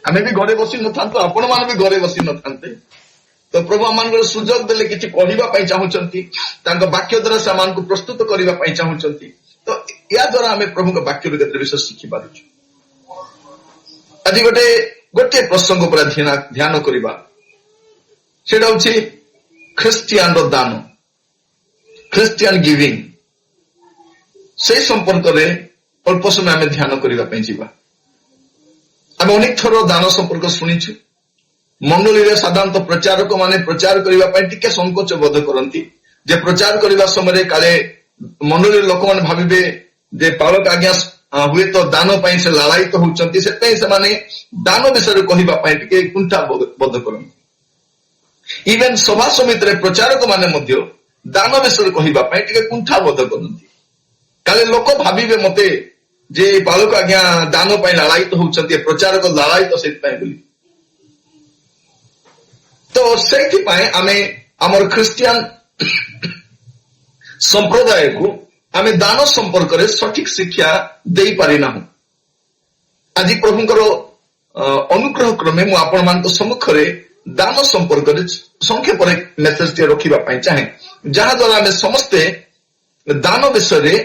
ଆମେ ବି ଘରେ ବସି ନଥାନ୍ତୁ, ଆପଣ ମାନେ ବି ଘରେ ବସି ନଥାନ୍ତେ। ତ ପ୍ରଭୁ ଆମମାନଙ୍କର ସୁଯୋଗ ଦେଲେ କିଛି କହିବା ପାଇଁ ଚାହୁଁଛନ୍ତି, ତାଙ୍କ ବାକ୍ୟ ଦ୍ୱାରା ସେମାନଙ୍କୁ ପ୍ରସ୍ତୁତ କରିବା ପାଇଁ ଚାହୁଁଛନ୍ତି। ତ ଏହା ଦ୍ୱାରା ଆମେ ପ୍ରଭୁଙ୍କ ବାକ୍ୟରୁ କେତେ ବିଷୟ ଶିଖିପାରୁଛୁ। ଆଜି ଗୋଟିଏ ପ୍ରସଙ୍ଗ ଉପରେ ଧ୍ୟାନ କରିବା, ସେଇଟା ହଉଛି ଖ୍ରୀଷ୍ଟିଆନର ଦାନ, ଖ୍ରୀଷ୍ଟିଆନ ଗିଭିଂ। ସେଇ ସମ୍ପର୍କରେ ଅଳ୍ପ ସମୟ ଆମେ ଧ୍ୟାନ କରିବା ପାଇଁ ଯିବା। ଆମେ ଅନେକ ଥର ଦାନ ସମ୍ପର୍କ ଶୁଣିଛୁ। ମଣ୍ଡଳୀରେ ସାଧାରଣତଃ ପ୍ରଚାରକ ମାନେ ପ୍ରଚାର କରିବା ପାଇଁ ଟିକେ ସଂକୋଚ ବୋଧ କରନ୍ତି, ଯେ ପ୍ରଚାର କରିବା ସମୟରେ କାଳେ ମଣ୍ଡଳୀର ଲୋକମାନେ ଭାବିବେ ଯେ ପାଳକ ଆଜ୍ଞା ହୁଏତ ଦାନ ପାଇଁ ସେ ଲାଳାୟିତ ହଉଛନ୍ତି, ସେଥିପାଇଁ ସେମାନେ ଦାନ ବିଷୟରେ କହିବା ପାଇଁ ଟିକେ କୁଣ୍ଠା ବୋଧ କରନ୍ତି। ଇଭେନ ସଭା ସମିତିରେ ପ୍ରଚାରକ ମାନେ ମଧ୍ୟ ଦାନ ବିଷୟରେ କହିବା ପାଇଁ ଟିକେ କୁଣ୍ଠା ବୋଧ କରନ୍ତି, କାଳେ ଲୋକ ଭାବିବେ ମତେ ଯେ ପାଳକ ଆଜ୍ଞା ଦାନ ପାଇଁ ଲାଳାୟିତ ହଉଛନ୍ତି, ପ୍ରଚାରକ ଲାଳାୟିତ ସେଥିପାଇଁ ବୋଲି। ତ ସେଇଥିପାଇଁ ଆମେ ଆମର ଖ୍ରୀଷ୍ଟିଆନ ସମ୍ପ୍ରଦାୟକୁ ଆମେ ଦାନ ସମ୍ପର୍କରେ ସଠିକ ଶିକ୍ଷା ଦେଇପାରିନାହୁଁ। ଆଜି ପ୍ରଭୁଙ୍କର ଅନୁଗ୍ରହ କ୍ରମେ ମୁଁ ଆପଣମାନଙ୍କ ସମ୍ମୁଖରେ ଦାନ ସମ୍ପର୍କରେ ସଂକ୍ଷେପରେ ମେସେଜଟିଏ ରଖିବା ପାଇଁ ଚାହେଁ, ଯାହାଦ୍ୱାରା ଆମେ ସମସ୍ତେ ଦାନ ବିଷୟରେ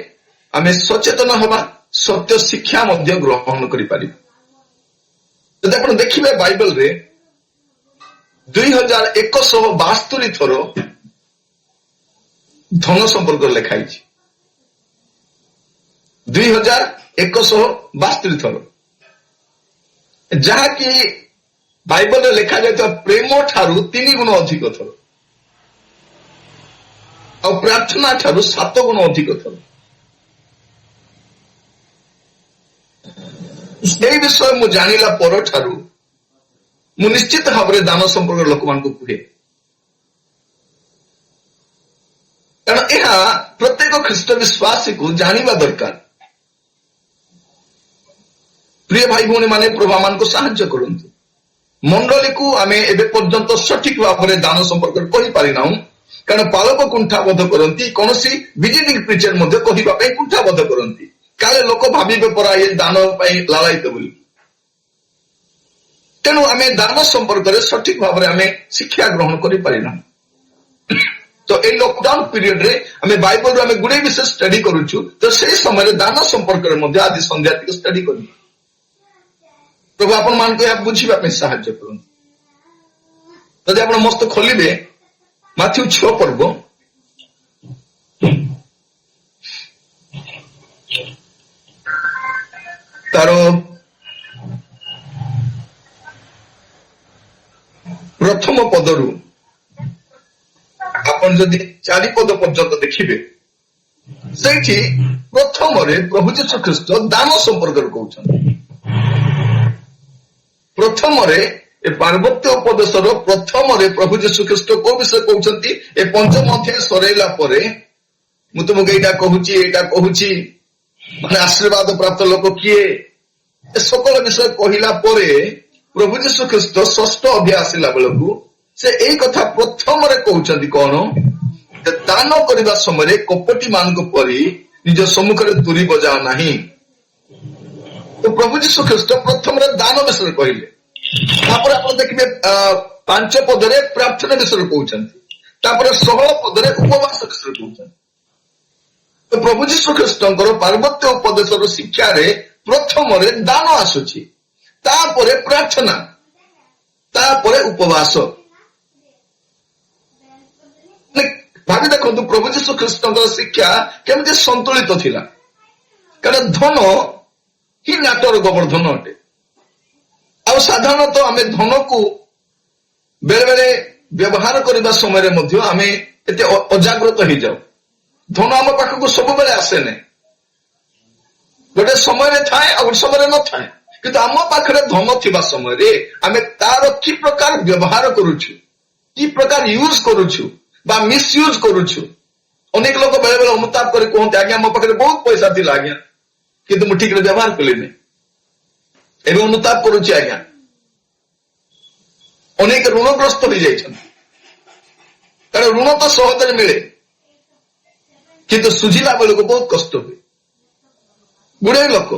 ଆମେ ସଚେତନ ହେବା, ସତ୍ୟ ଶିକ୍ଷା ମଧ୍ୟ ଗ୍ରହଣ କରିପାରିବା। ଯଦି ଆପଣ ଦେଖିବେ ବାଇବଲରେ 2172 ଥର ଧନ ସମ୍ପର୍କରେ ଲେଖା ହେଇଛି। 2172 ଥର, ଯାହାକି ବାଇବଲରେ ଲେଖାଯାଇଥିବା ପ୍ରେମ ଠାରୁ 3 ଗୁଣ ଅଧିକ ଥର, ଆଉ ପ୍ରାର୍ଥନା ଠାରୁ 7 ଗୁଣ ଅଧିକ ଥର। এই ବିଷୟ ମୁଁ ଜାଣିଲା ପରଠାରୁ ମୁଁ ନିଶ୍ଚିତ ଭାବରେ ଦାନ ସମ୍ପର୍କରେ ଲୋକମାନଙ୍କୁ କୁହେ, କାରଣ ଏହା ପ୍ରତ୍ୟେକ ଖ୍ରୀଷ୍ଟ ବିଶ୍ୱାସୀକୁ ଜାଣିବା ଦରକାର। ପ୍ରିୟ ଭାଇ ଭଉଣୀ ମାନେ, ପ୍ରଭୁ ଆମମାନଙ୍କୁ ସାହାଯ୍ୟ କରନ୍ତୁ। ମଣ୍ଡଳୀକୁ ଆମେ ଏବେ ପର୍ଯ୍ୟନ୍ତ ସଠିକ ଭାବରେ ଦାନ ସମ୍ପର୍କରେ କହିପାରିନାହୁଁ, କାରଣ ପାଳକ କୁଣ୍ଠାବୋଧ କରନ୍ତି, କୌଣସି ଭିଜିଟିଂ ପ୍ରିଚର ମଧ୍ୟ କହିବା ପାଇଁ କୁଣ୍ଠାବୋଧ କରନ୍ତି, କାଳେ ଲୋକ ଭାବିବେ ପରା ଏ ଦାନ ପାଇଁ ଲାଳାୟିତ ବୋଲି। ତେଣୁ ଆମେ ଦାନ ସମ୍ପର୍କରେ ସଠିକ ଭାବରେ ଆମେ ଶିକ୍ଷା ଗ୍ରହଣ କରିପାରିନାହୁଁ। ତ এই লকডাউন পিরিয়ডରେ ଆମେ ବାଇବଲରୁ ଆମେ ଗୁଡ଼େ ବିଷୟ ଷ୍ଟଡି କରୁଛୁ, ତ ସେହି ସମୟରେ ଦାନ ସମ୍ପର୍କରେ ମଧ୍ୟ ଆଜି ସନ୍ଧ୍ୟା ଟିକେ ଷ୍ଟଡି କରିବୁ। ପ୍ରଭୁ ଆପଣମାନଙ୍କୁ ଏହା ବୁଝିବା ପାଇଁ ସାହାଯ୍ୟ କରନ୍ତୁ। ଯଦି ଆପଣ ମସ୍ତ ଖୋଲିବେ ମାଥ୍ୟୁ 6 ପର୍ବ, ତାର ପ୍ରଥମ ପଦରୁ ଆପଣ ଯଦି 4 ପଦ ପର୍ଯ୍ୟନ୍ତ ଦେଖିବେ, ସେଇଠି ପ୍ରଥମରେ ପ୍ରଭୁ ଯୀଶୁ ଖ୍ରୀଷ୍ଟ ଦାନ ସମ୍ପର୍କରେ କହୁଛନ୍ତି। ପ୍ରଥମରେ ଏ ପାର୍ବତ୍ୟ ଉପଦେଶର ପ୍ରଥମରେ ପ୍ରଭୁ ଯୀଶୁ ଖ୍ରୀଷ୍ଟ କୋଉ ବିଷୟ କହୁଛନ୍ତି? ଏ 5ମ ଅଧ୍ୟାୟ ସରେଇଲା ପରେ ମୁଁ ତୁମକୁ ଏଇଟା କହୁଛି ମାନେ ଆଶୀର୍ବାଦ ପ୍ରାପ୍ତ ଲୋକ କିଏ, ଏ সকল ବିଷୟ କହିଲା ପରେ ପ୍ରଭୁ ଯୀଶୁ ଖ୍ରୀଷ୍ଟ 6ଠ ଅଧ୍ୟାୟ ଆସିଲା ବେଳକୁ ସେ ଏଇ କଥା ପ୍ରଥମରେ କହୁଛନ୍ତି କଣ? ଦାନ କରିବା ସମୟରେ କପଟି ମାନଙ୍କ ପରି ନିଜ ସମ୍ମୁଖରେ ତୁରୀ ବଜାଅ ନାହିଁ। ତ ପ୍ରଭୁ ଯୀଶୁ ଖ୍ରୀଷ୍ଟ ପ୍ରଥମରେ ଦାନ ବିଷୟରେ କହିଲେ, ତାପରେ ଆପଣ ଦେଖିବେ 5 ପଦରେ ପ୍ରାର୍ଥନା ବିଷୟରେ କହୁଛନ୍ତି, ତାପରେ 16 ପଦରେ ଉପବାସ ବିଷୟରେ କହୁଛନ୍ତି। ତ ପ୍ରଭୁ ଯୀଶୁ ଖ୍ରୀଷ୍ଟଙ୍କର ପାର୍ବତ୍ୟ ଉପଦେଶର ଶିକ୍ଷାରେ ପ୍ରଥମରେ ଦାନ ଆସୁଛି, ତାପରେ ପ୍ରାର୍ଥନା, ତାପରେ ଉପବାସ। ଭାବି ଦେଖନ୍ତୁ ପ୍ରଭୁ ଯୀଶୁ ଖ୍ରୀଷ୍ଟଙ୍କର ଶିକ୍ଷା କେମିତି ସନ୍ତୁଳିତ ଥିଲା, କାରଣ ଧନ ହିଁ ନାଟର ଗୋବର୍ଦ୍ଧନ ଅଟେ। ଆଉ ସାଧାରଣତଃ ଆମେ ଧନକୁ ବେଳେ ବେଳେ ବ୍ୟବହାର କରିବା ସମୟରେ ମଧ୍ୟ ଆମେ ଏତେ ଅଜାଗ୍ରତ ହେଇଯାଉ। ଧନ ଆମ ପାଖକୁ ସବୁବେଳେ ଆସେ ନାହିଁ, ଗୋଟେ ସମୟରେ ଥାଏ ଆଉ ଗୋଟେ ସମୟରେ ନଥାଏ। କିନ୍ତୁ ଆମ ପାଖରେ ଧନ ଥିବା ସମୟରେ ଆମେ ତାର କି ପ୍ରକାର ବ୍ୟବହାର କରୁଛୁ, କି ପ୍ରକାର ୟୁଜ କରୁଛୁ ବା ମିସୟୁଜ କରୁଛୁ। ଅନେକ ଲୋକ ବେଳେ ବେଳେ ଅନୁତାପ କରି କୁହନ୍ତି, ଆଜ୍ଞା ମୋ ପାଖରେ ବହୁତ ପଇସା ଥିଲା ଆଜ୍ଞା, କିନ୍ତୁ ମୁଁ ଠିକରେ ବ୍ୟବହାର କଲିନି, ଏବେ ଅନୁତାପ କରୁଛି ଆଜ୍ଞା। ଅନେକ ଋଣଗ୍ରସ୍ତ ହୋଇଯାଇଛନ୍ତି, କାରଣ ଋଣ ତ ସହଜରେ ମିଳେ, କିନ୍ତୁ ସୁଝିଲା ବେଳକୁ ବହୁତ କଷ୍ଟ ହୁଏ। ଗୁଡ଼େ ଲୋକ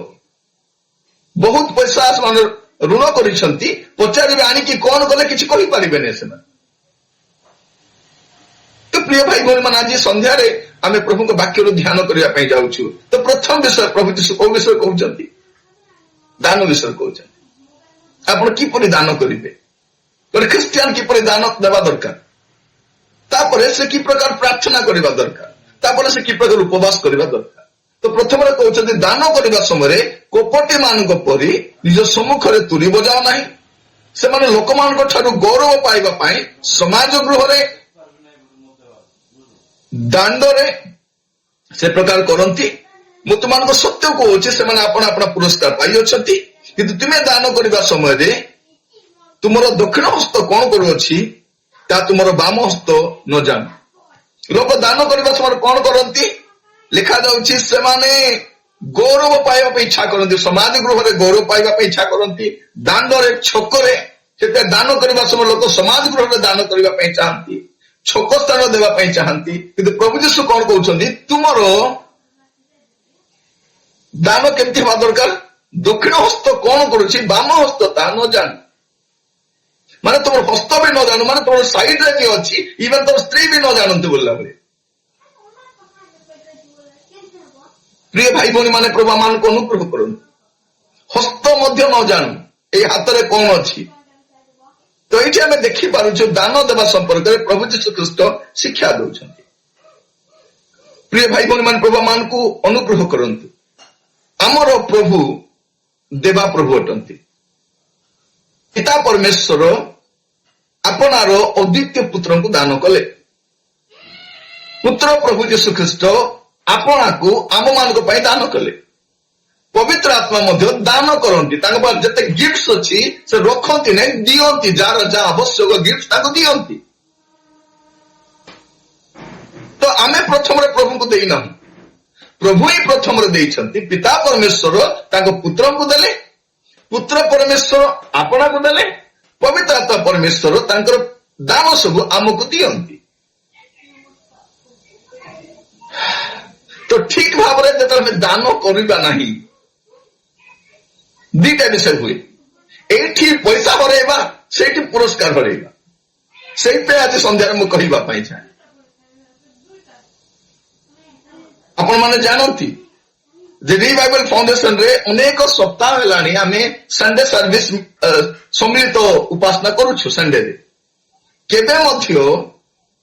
ବହୁତ ପଇସା ସେମାନେ ଋଣ କରିଛନ୍ତି, ପଚାରିବେ ଆଣିକି କଣ କଲେ କିଛି କହିପାରିବେନି ସେମାନେ। ତ ପ୍ରିୟ ଭାଇ ଭଉଣୀ ମାନେ, ଆଜି ସନ୍ଧ୍ୟାରେ ଆମେ ପ୍ରଭୁଙ୍କ ବାକ୍ୟରୁ ଧ୍ୟାନ କରିବା ପାଇଁ ଯାଉଛୁ। ତ ପ୍ରଥମ ବିଷୟ ପ୍ରଭୁ ଯୀଶୁ କୋଉ ବିଷୟ କହୁଛନ୍ତି? ଦାନ ବିଷୟ କହୁଛନ୍ତି। ଆପଣ କିପରି ଦାନ କରିବେ, ଗୋଟେ ଖ୍ରୀଷ୍ଟିଆନ କିପରି ଦାନ ଦେବା ଦରକାର, ତାପରେ ସେ କି ପ୍ରକାର ପ୍ରାର୍ଥନା କରିବା ଦରକାର, ତାପରେ ସେ କି ପ୍ରକାର ଉପବାସ କରିବା ଦରକାର। ତ ପ୍ରଥମରେ କହୁଛନ୍ତି ଦାନ କରିବା ସମୟରେ କପଟୀ ମାନଙ୍କ ପରି ନିଜ ସମ୍ମୁଖରେ ତୁରୀ ବଜାଅ ନାହିଁ। ସେମାନେ ଲୋକମାନଙ୍କ ଠାରୁ ଗୌରବ ପାଇବା ପାଇଁ ସମାଜ ଗୃହରେ, ଦାଣ୍ଡରେ ସେ ପ୍ରକାର କରନ୍ତି। ମୁଁ ତୁମମାନଙ୍କୁ ସତ୍ୟ କହୁଛି, ସେମାନେ ଆପଣ ପୁରସ୍କାର ପାଇଅଛନ୍ତି। କିନ୍ତୁ ତୁମେ ଦାନ କରିବା ସମୟରେ ତୁମର ଦକ୍ଷିଣ ହସ୍ତ କଣ କରୁଅଛି, ତା ତୁମର ବାମ ହସ୍ତ ନ ଜାଣ। ଲୋକ ଦାନ କରିବା ସମୟରେ କଣ କରନ୍ତି? ଲେଖା ଯାଉଛି ସେମାନେ ଗୌରବ ପାଇବା ପାଇଁ ଇଚ୍ଛା କରନ୍ତି, ସମାଜ ଗୃହରେ ଗୌରବ ପାଇବା ପାଇଁ ଇଚ୍ଛା କରନ୍ତି, ଦାଣ୍ଡରେ, ଛକରେ। ସେତେ ଦାନ କରିବା ସମୟରେ ଲୋକ ସମାଜ ଗୃହରେ ଦାନ କରିବା ପାଇଁ ଚାହାନ୍ତି, ଛକ ସ୍ଥାନ ଦେବା ପାଇଁ ଚାହାନ୍ତି। କିନ୍ତୁ ପ୍ରଭୁ ଯୀଶୁ କଣ କହୁଛନ୍ତି? ତୁମର ଦାନ କେମିତି ହେବା ଦରକାର? ଦକ୍ଷିଣ ହସ୍ତ କଣ କରୁଛି, ବାମ ହସ୍ତ ତା ନ ଜାଣ। ମାନେ ତମର ହସ୍ତ ବି ନ ଜାଣୁ, ମାନେ ତମର ସାଇଡରେ ଯିଏ ଅଛି, ଇଭେନ୍ ତମ ସ୍ତ୍ରୀ ବି ନ ଜାଣନ୍ତି ବୋଲିଲା ଭଳି। ପ୍ରିୟ ଭାଇ ଭଉଣୀ ମାନେ, ପ୍ରଭୁ ମାନଙ୍କୁ ଅନୁଗ୍ରହ କରନ୍ତୁ। ହସ୍ତ ମଧ୍ୟ ନ ଜାଣୁ ଏଇ ହାତରେ କଣ ଅଛି। ତ ଏଇଠି ଆମେ ଦେଖିପାରୁଛୁ ଦାନ ଦେବା ସମ୍ପର୍କରେ ପ୍ରଭୁ ଯୀଶୁ ଖ୍ରୀଷ୍ଟ ଶିକ୍ଷା ଦଉଛନ୍ତି। ପ୍ରିୟ ଭାଇ ଭଉଣୀ ମାନେ, ପ୍ରଭୁ ମାନଙ୍କୁ ଅନୁଗ୍ରହ କରନ୍ତୁ। ଆମର ପ୍ରଭୁ ଦେବା ପ୍ରଭୁ ଅଟନ୍ତି। ପିତା ପରମେଶ୍ୱର ଆପଣାର ଅଦ୍ୱିତୀୟ ପୁତ୍ରଙ୍କୁ ଦାନ କଲେ। ପୁତ୍ର ପ୍ରଭୁ ଯୀଶୁ ଖ୍ରୀଷ୍ଟ ଆପଣାକୁ ଆମମାନଙ୍କ ପାଇଁ ଦାନ କଲେ। ପବିତ୍ର ଆତ୍ମା ମଧ୍ୟ ଦାନ କରନ୍ତି। ତାଙ୍କ ପାଖରେ ଯେତେ ଗିଫ୍ଟ ଅଛି ସେ ରଖନ୍ତି ନାହିଁ, ଦିଅନ୍ତି। ଯାହାର ଯାହା ଆବଶ୍ୟକ ଗିଫ୍ଟ ତାଙ୍କୁ ଦିଅନ୍ତି। ତ ଆମେ ପ୍ରଥମରେ ପ୍ରଭୁଙ୍କୁ ଦେଇନାହୁଁ, ପ୍ରଭୁ ହିଁ ପ୍ରଥମରେ ଦେଇଛନ୍ତି। ପିତା ପରମେଶ୍ୱର ତାଙ୍କ ପୁତ୍ରଙ୍କୁ ଦେଲେ, ପୁତ୍ର ପରମେଶ୍ୱର ଆପଣାକୁ ଦେଲେ, ପବିତ୍ର ଆତ୍ମା ପରମେଶ୍ୱର ତାଙ୍କର ଦାନ ସବୁ ଆମକୁ ଦିଅନ୍ତି। ତ ଠିକ ଭାବରେ ଯେତେବେଳେ ଆମେ ଦାନ କରିବା ନାହିଁ, ଦିଟା ବିଷୟ ହୁଏ। ଏଇଠି ପଇସା ହରେଇବା, ସେଇଠି ପୁରସ୍କାର ହରେଇବା। ସେଇଥିପାଇଁ ଆଜି ସନ୍ଧ୍ୟାରେ ମୁଁ କହିବା ପାଇଁ ଚାହେଁ। ଆପଣ ମାନେ ଜାଣନ୍ତି ଯେ ରିଭାଇଭାଲ ଫାଉଣ୍ଡେସନରେ ଅନେକ ସପ୍ତାହ ହେଲାଣି ଆମେ ସଣ୍ଡେ ସର୍ଭିସ ସମ୍ମିଳିତ ଉପାସନା କରୁଛୁ ସଣ୍ଡେରେ। କେବେ ମଧ୍ୟ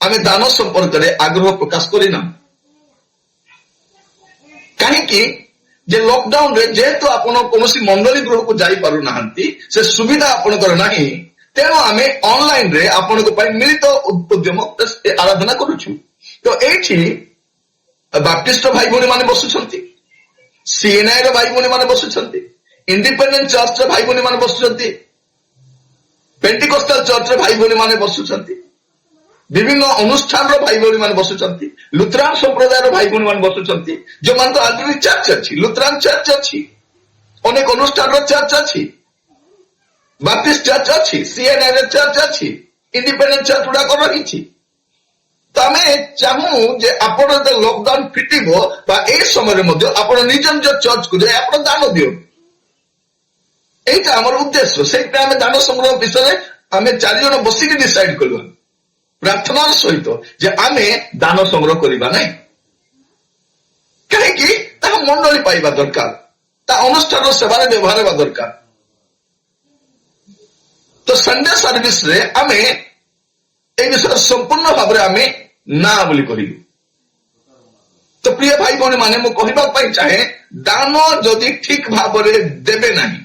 ଆମେ ଦାନ ସମ୍ପର୍କରେ ଆଗ୍ରହ ପ୍ରକାଶ କରିନାହୁଁ। କାହିଁକି? ଯେ ଲକଡାଉନରେ ଯେହେତୁ ଆପଣ କୌଣସି ମଣ୍ଡଳୀ ଗୃହକୁ ଯାଇପାରୁନାହାନ୍ତି, ସେ ସୁବିଧା ଆପଣଙ୍କର ନାହିଁ, ତେଣୁ ଆମେ ଅନଲାଇନରେ ଆପଣଙ୍କ ପାଇଁ ମିଳିତ ଉଦ୍ୟମ ଆରାଧନା କରୁଛୁ। ତ ଏଇଠି ବାପ୍ଟିଷ୍ଟ ଭାଇ ଭଉଣୀ ମାନେ ବସୁଛନ୍ତି, ସିଏନ୍ଆଇ ର ଭାଇ ଭଉଣୀ ମାନେ ବସୁଛନ୍ତି, ଇଣ୍ଡିପେଣ୍ଡେଣ୍ଟ ଚର୍ଚ୍ଚର ଭାଇ ଭଉଣୀ ମାନେ ବସୁଛନ୍ତି, ପେଣ୍ଟିକୋଷ୍ଟାଲ ଚର୍ଚ୍ଚର ଭାଇ ଭଉଣୀ ମାନେ ବସୁଛନ୍ତି, ବିଭିନ୍ନ ଅନୁଷ୍ଠାନର ଭାଇ ଭଉଣୀ ମାନେ ବସୁଛନ୍ତି, ଲୁଥରାନ ସମ୍ପ୍ରଦାୟର ଭାଇ ଭଉଣୀ ମାନେ ବସୁଛନ୍ତି, ଯୋଉମାନଙ୍କ ଆଲରେଡି ଚର୍ଚ୍ଚ ଅଛି, ଲୁଥରାନ ଚର୍ଚ୍ଚ ଅଛି, ଅନେକ ଅନୁଷ୍ଠାନର ଚର୍ଚ୍ଚ ଅଛି, ବାପ୍ଟିଷ୍ଟ ଚର୍ଚ୍ଚ ଅଛି, ସିଏନ୍ଆଇ ର ଚର୍ଚ୍ଚ ଅଛି, ଇଣ୍ଡିପେଣ୍ଡେଣ୍ଟ ଚର୍ଚ୍ଚ ଗୁଡାକ ରହିଛି। ତ ଆମେ ଚାହୁଁ ଯେ ଆପଣ ଯେତେ ଲକଡାଉନ ଫିଟିବ ବା ଏଇ ସମୟରେ ମଧ୍ୟ ଆପଣ ନିଜ ନିଜ ଚର୍ଚ୍ଚକୁ ଯାଇ ଆପଣ ଦାନ ଦିଅନ୍ତୁ। এইটা আমার উদ্দেশ্য। সেইটা ଆମେ ଦାନ ସଂଗ୍ରହ ବିଷୟରେ ଆମେ 4 ଜଣ ବସିକି ଡିସାଇଡ କଲୁ ପ୍ରାର୍ଥନାର ସହିତ ଯେ ଆମେ ଦାନ ସଂଗ୍ରହ କରିବା ନାହିଁ। କାହିଁକି? ତାହା ମଣ୍ଡଳୀ ପାଇବା ଦରକାର, ତା ଅନୁଷ୍ଠାନ ସେବାରେ ବ୍ୟବହାର ହେବା ଦରକାର। ତ ସଣ୍ଡେ ସର୍ଭିସରେ ଆମେ এই বিষয়ে সম্পূর্ণ ভাবে আমি না বলি কহিলু। তো প্রিয় ভাই ভଉଣୀ ମାନେ ମୁଁ କହିବା ପାଇଁ ଚାହେଁ, ଦାନ ଯଦି ଠିକ ଭାବରେ ଦେବେ ନାହିଁ,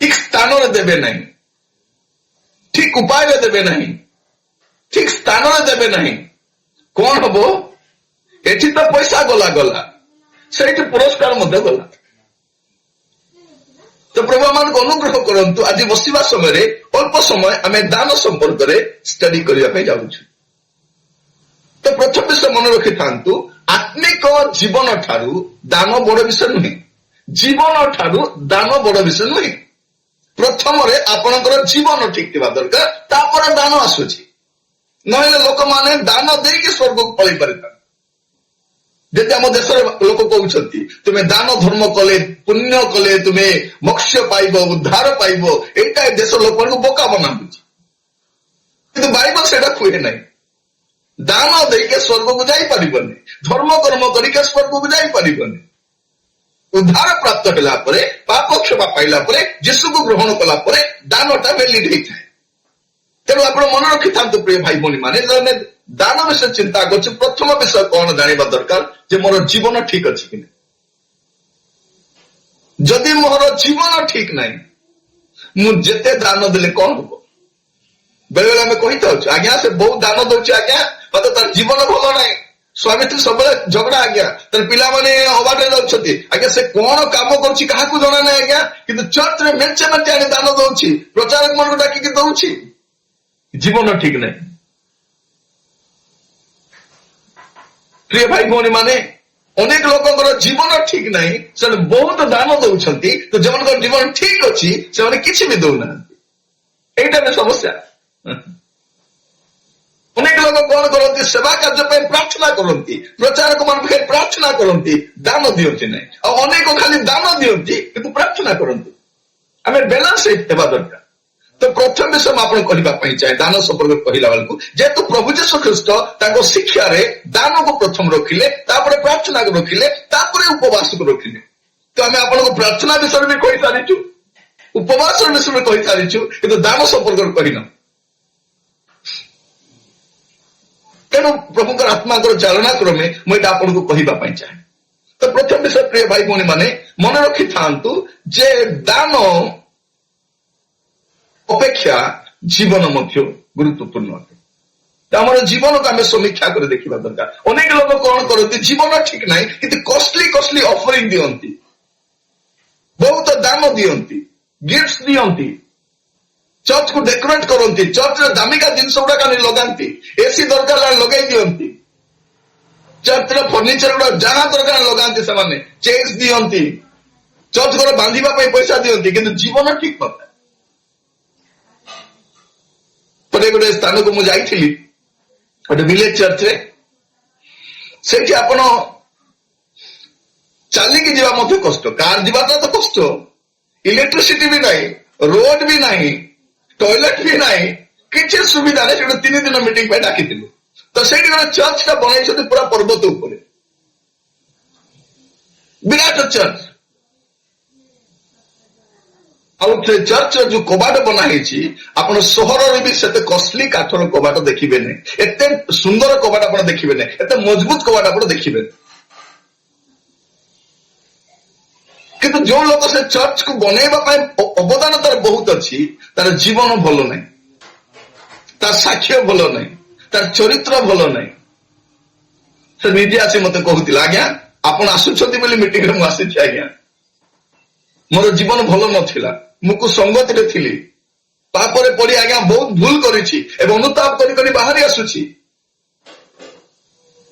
ଠିକ ସ୍ଥାନରେ ଦେବେ ନାହିଁ, ଠିକ ଉପାୟରେ ଦେବେ ନାହିଁ, ଠିକ ସ୍ଥାନରେ ଦେବେ ନାହିଁ, କଣ ହବ? ଏଠି ତ ପଇସା ଗଲା ଗଲା, ସେଇଠି ପୁରସ୍କାର ମଧ୍ୟ ଗଲା। ତ ପ୍ରଭୁ ମାନଙ୍କୁ ଅନୁଗ୍ରହ କରନ୍ତୁ। ଆଜି ବସିବା ସମୟରେ ଅଳ୍ପ ସମୟ ଆମେ ଦାନ ସମ୍ପର୍କରେ ଷ୍ଟଡି କରିବା ପାଇଁ ଯାଉଛୁ। ତ ପ୍ରଥମ ବିଷୟ ମନେ ରଖିଥାନ୍ତୁ, ଆତ୍ମିକ ଜୀବନ ଠାରୁ ଦାନ ବଡ ବିଷୟ ନୁହେଁ। ଜୀବନ ଠାରୁ ଦାନ ବଡ ବିଷୟ ନୁହେଁ। ପ୍ରଥମରେ ଆପଣଙ୍କର ଜୀବନ ଠିକ ଥିବା ଦରକାର, ତାପରେ ଦାନ ଆସୁଛି। ନହେଲେ ଲୋକମାନେ ଦାନ ଦେଇକି ସ୍ୱର୍ଗକୁ ପଳେଇ ପାରିଥାନ୍ତି। ଯଦି ଆମ ଦେଶର ଲୋକ କହୁଛନ୍ତି ତୁମେ ଦାନ ଧର୍ମ କଲେ ପୁଣ୍ୟ କଲେ ତୁମେ ମୋକ୍ଷ ପାଇବ ଉଦ୍ଧାର ପାଇବ, ଏଇଟା ଏ ଦେଶ ଲୋକମାନଙ୍କୁ ବୋକା ବନାଉଛି। କିନ୍ତୁ ବାଇବଲ ସେଇଟା କୁହେ ନାହିଁ। ଦାନ ଦେଇକି ସ୍ୱର୍ଗକୁ ଯାଇପାରିବନି, ଧର୍ମ କର୍ମ କରିକି ସ୍ୱର୍ଗକୁ ଯାଇପାରିବନି। ଉଦ୍ଧାର ପ୍ରାପ୍ତ ହେଲା ପରେ, ପାପ କ୍ଷମା ପାଇଲା ପରେ, ଯୀଶୁକୁ ଗ୍ରହଣ କଲା ପରେ ଦାନଟା ଭ୍ୟାଲିଡ ହେଇଥାଏ। ତେଣୁ ଆପଣ ମନେ ରଖିଥାନ୍ତୁ ପ୍ରିୟ ଭାଇ ଭଉଣୀ ମାନେ, ଜଣେ ଦାନ ବିଷୟ ଚିନ୍ତା କରୁଛି, ପ୍ରଥମ ବିଷୟ କଣ ଜାଣିବା ଦରକାର ଯେ ମୋର ଜୀବନ ଠିକ ଅଛି କି ନାହିଁ। ଯଦି ମୋର ଜୀବନ ଠିକ ନାହିଁ, ମୁଁ ଯେତେ ଦାନ ଦେଲେ କଣ ହବ? ବେଳେବେଳେ ଆମେ କହିଥାଉଛୁ ଆଜ୍ଞା ସେ ବହୁତ ଦାନ ଦଉଛି ଆଜ୍ଞା, ମାତ୍ର ତାର ଜୀବନ ଭଲ ନାହିଁ, ସ୍ୱାମୀ ସ୍ତ୍ରୀ ସବୁବେଳେ ଝଗଡା ଆଜ୍ଞା, ତାର ପିଲାମାନେ ଅବାଟରେ ଯାଉଛନ୍ତି ଆଜ୍ଞା, ସେ କଣ କାମ କରୁଛି କାହାକୁ ଜଣା ନାହିଁ ଆଜ୍ଞା, କିନ୍ତୁ ଚର୍ଚ୍ଚରେ ମେଞ୍ଚେ ମେଞ୍ଚେ ଆଣି ଦାନ ଦଉଛି, ପ୍ରଚାରକ ମାନଙ୍କୁ ଡାକିକି ଦଉଛି, ଜୀବନ ଠିକ ନାହିଁ। ପ୍ରିୟ ଭାଇ ଭଉଣୀ ମାନେ, ଅନେକ ଲୋକଙ୍କର ଜୀବନ ଠିକ ନାହିଁ, ସେମାନେ ବହୁତ ଦାନ ଦଉଛନ୍ତି, ତ ଯେଉଁମାନଙ୍କର ଜୀବନ ଠିକ ଅଛି ସେମାନେ କିଛି ବି ଦଉନାହାନ୍ତି। ଏଇଟା ବି ସମସ୍ୟା। ଅନେକ ଲୋକ କଣ କରନ୍ତି, ସେବା କାର୍ଯ୍ୟ ପାଇଁ ପ୍ରାର୍ଥନା କରନ୍ତି, ପ୍ରଚାରକ ମାନଙ୍କ ପାଇଁ ପ୍ରାର୍ଥନା କରନ୍ତି, ଦାନ ଦିଅନ୍ତି ନାହିଁ। ଆଉ ଅନେକ ଖାଲି ଦାନ ଦିଅନ୍ତି କିନ୍ତୁ ପ୍ରାର୍ଥନା କରନ୍ତି। ଆମେ ବାଲାନ୍ସ ହେବା ଦରକାର। ତ ପ୍ରଥମ ବିଷୟ ମୁଁ ଆପଣଙ୍କୁ କହିବା ପାଇଁ ଚାହେଁ ଦାନ ସମ୍ପର୍କରେ କହିଲା ବେଳକୁ, ଯେହେତୁ ପ୍ରଭୁ ଯୀଶୁ ଖ୍ରୀଷ୍ଟ ତାଙ୍କ ଶିକ୍ଷାରେ ଦାନକୁ ପ୍ରଥମ ରଖିଲେ, ତାପରେ ପ୍ରାର୍ଥନାକୁ ରଖିଲେ, ତାପରେ ଉପବାସକୁ ରଖିଲେ। ତ ଆମେ ଆପଣଙ୍କୁ ପ୍ରାର୍ଥନା ବିଷୟରେ ବି କହିସାରିଛୁ, ଉପବାସ ବିଷୟରେ କହିସାରିଛୁ, କିନ୍ତୁ ଦାନ ସମ୍ପର୍କରେ କହିନାହୁଁ। ତେଣୁ ପ୍ରଭୁଙ୍କର ଆତ୍ମାଙ୍କର ଚାଳନା କ୍ରମେ ମୁଁ ଏଇଟା ଆପଣଙ୍କୁ କହିବା ପାଇଁ ଚାହେଁ। ତ ପ୍ରଥମ ବିଷୟ ପ୍ରିୟ ଭାଇ ଭଉଣୀ ମାନେ ମନେ ରଖିଥାନ୍ତୁ ଯେ ଦାନ ଅପେକ୍ଷା ଜୀବନ ମଧ୍ୟ ଗୁରୁତ୍ୱପୂର୍ଣ୍ଣ ଅଟେ। ଆମର ଜୀବନକୁ ଆମେ ସମୀକ୍ଷା କରି ଦେଖିବା ଦରକାର। ଅନେକ ଲୋକ କଣ କରନ୍ତି, ଜୀବନ ଠିକ ନାହିଁ କିନ୍ତୁ କଷ୍ଟଲି ଅଫରିଂ ଦିଅନ୍ତି, ବହୁତ ଦାନ ଦିଅନ୍ତି, ଗିଫ୍ଟ ଦିଅନ୍ତି, ଚର୍ଚ୍ଚକୁ ଡେକୋରେଟ କରନ୍ତି, ଚର୍ଚ୍ଚର ଦାମିକା ଜିନିଷ ଗୁଡାକ ଆଣି ଲଗାନ୍ତି, ଏସି ଦରକାର ଲଗାଇ ଦିଅନ୍ତି, ଚର୍ଚ୍ଚର ଫର୍ଣ୍ଣିଚର ଗୁଡା ଯାହା ଦରକାର ଲଗାନ୍ତି, ସେମାନେ ଚେକ୍ସ ଦିଅନ୍ତି, ଚର୍ଚ୍ଚ ଘର ବାନ୍ଧିବା ପାଇଁ ପଇସା ଦିଅନ୍ତି, କିନ୍ତୁ ଜୀବନ ଠିକ ନଥାଏ। ପରେ ଗୋଟେ ସ୍ଥାନକୁ ମୁଁ ଯାଇଥିଲି, ଗୋଟେ ଭିଲେଜ ଚର୍ଚ୍ଚରେ, ସେଠି ଆପଣ ଚାଲିକି ଯିବା ମଧ୍ୟ କଷ୍ଟ, କାର ଯିବାଟା ତ କଷ୍ଟ, ଇଲେକ୍ଟ୍ରିସିଟି ବି ନାହିଁ, ରୋଡ ବି ନାହିଁ, ଟଏଲେଟ ବି ନାହିଁ, କିଛି ସୁବିଧା ନାହିଁ। ସେଠି 3 ଦିନ ମିଟିଂ ପାଇଁ ଡାକିଥିଲୁ। ତ ସେଇଠି ଗୋଟେ ଚର୍ଚ୍ଚଟା ବନେଇଛନ୍ତି ପୁରା ପର୍ବତ ଉପରେ, ବିରାଟ ଚର୍ଚ୍ଚ। ଆଉ ସେ ଚର୍ଚ୍ଚର ଯୋଉ କବାଟ ବନା ହେଇଛି, ଆପଣ ସହରରେ ବି ସେତେ କଷ୍ଟଲି କାଠର କବାଟ ଦେଖିବେ ନାହିଁ, ଏତେ ସୁନ୍ଦର କବାଟ ଆପଣ ଦେଖିବେ ନାହିଁ, ଏତେ ମଜବୁତ କବାଟ ଆପଣ ଦେଖିବେ। କିନ୍ତୁ ଯୋଉ ଲୋକ ସେ ଚର୍ଚ୍ଚକୁ ବନେଇବା ପାଇଁ ଅବଦାନ ତାର ବହୁତ ଅଛି, ତାର ଜୀବନ ଭଲ ନାହିଁ, ତାର ସାକ୍ଷ୍ୟ ଭଲ ନାହିଁ, ତାର ଚରିତ୍ର ଭଲ ନାହିଁ। ସେ ନିଜେ ଆସି ମତେ କହୁଥିଲା, ଆଜ୍ଞା ଆପଣ ଆସୁଛନ୍ତି ବୋଲି ମିଟିଂରେ ମୁଁ ଆସିଛି ଆଜ୍ଞା, ମୋର ଜୀବନ ଭଲ ନଥିଲା, ମୁଁ କୁସଙ୍ଗତିରେ ଥିଲି, ପାପରେ ପଡି ଆଜ୍ଞା ବହୁତ ଭୁଲ କରିଛି, ଏବେ ଅନୁତାପ କରି କରି ବାହାରି ଆସୁଛି।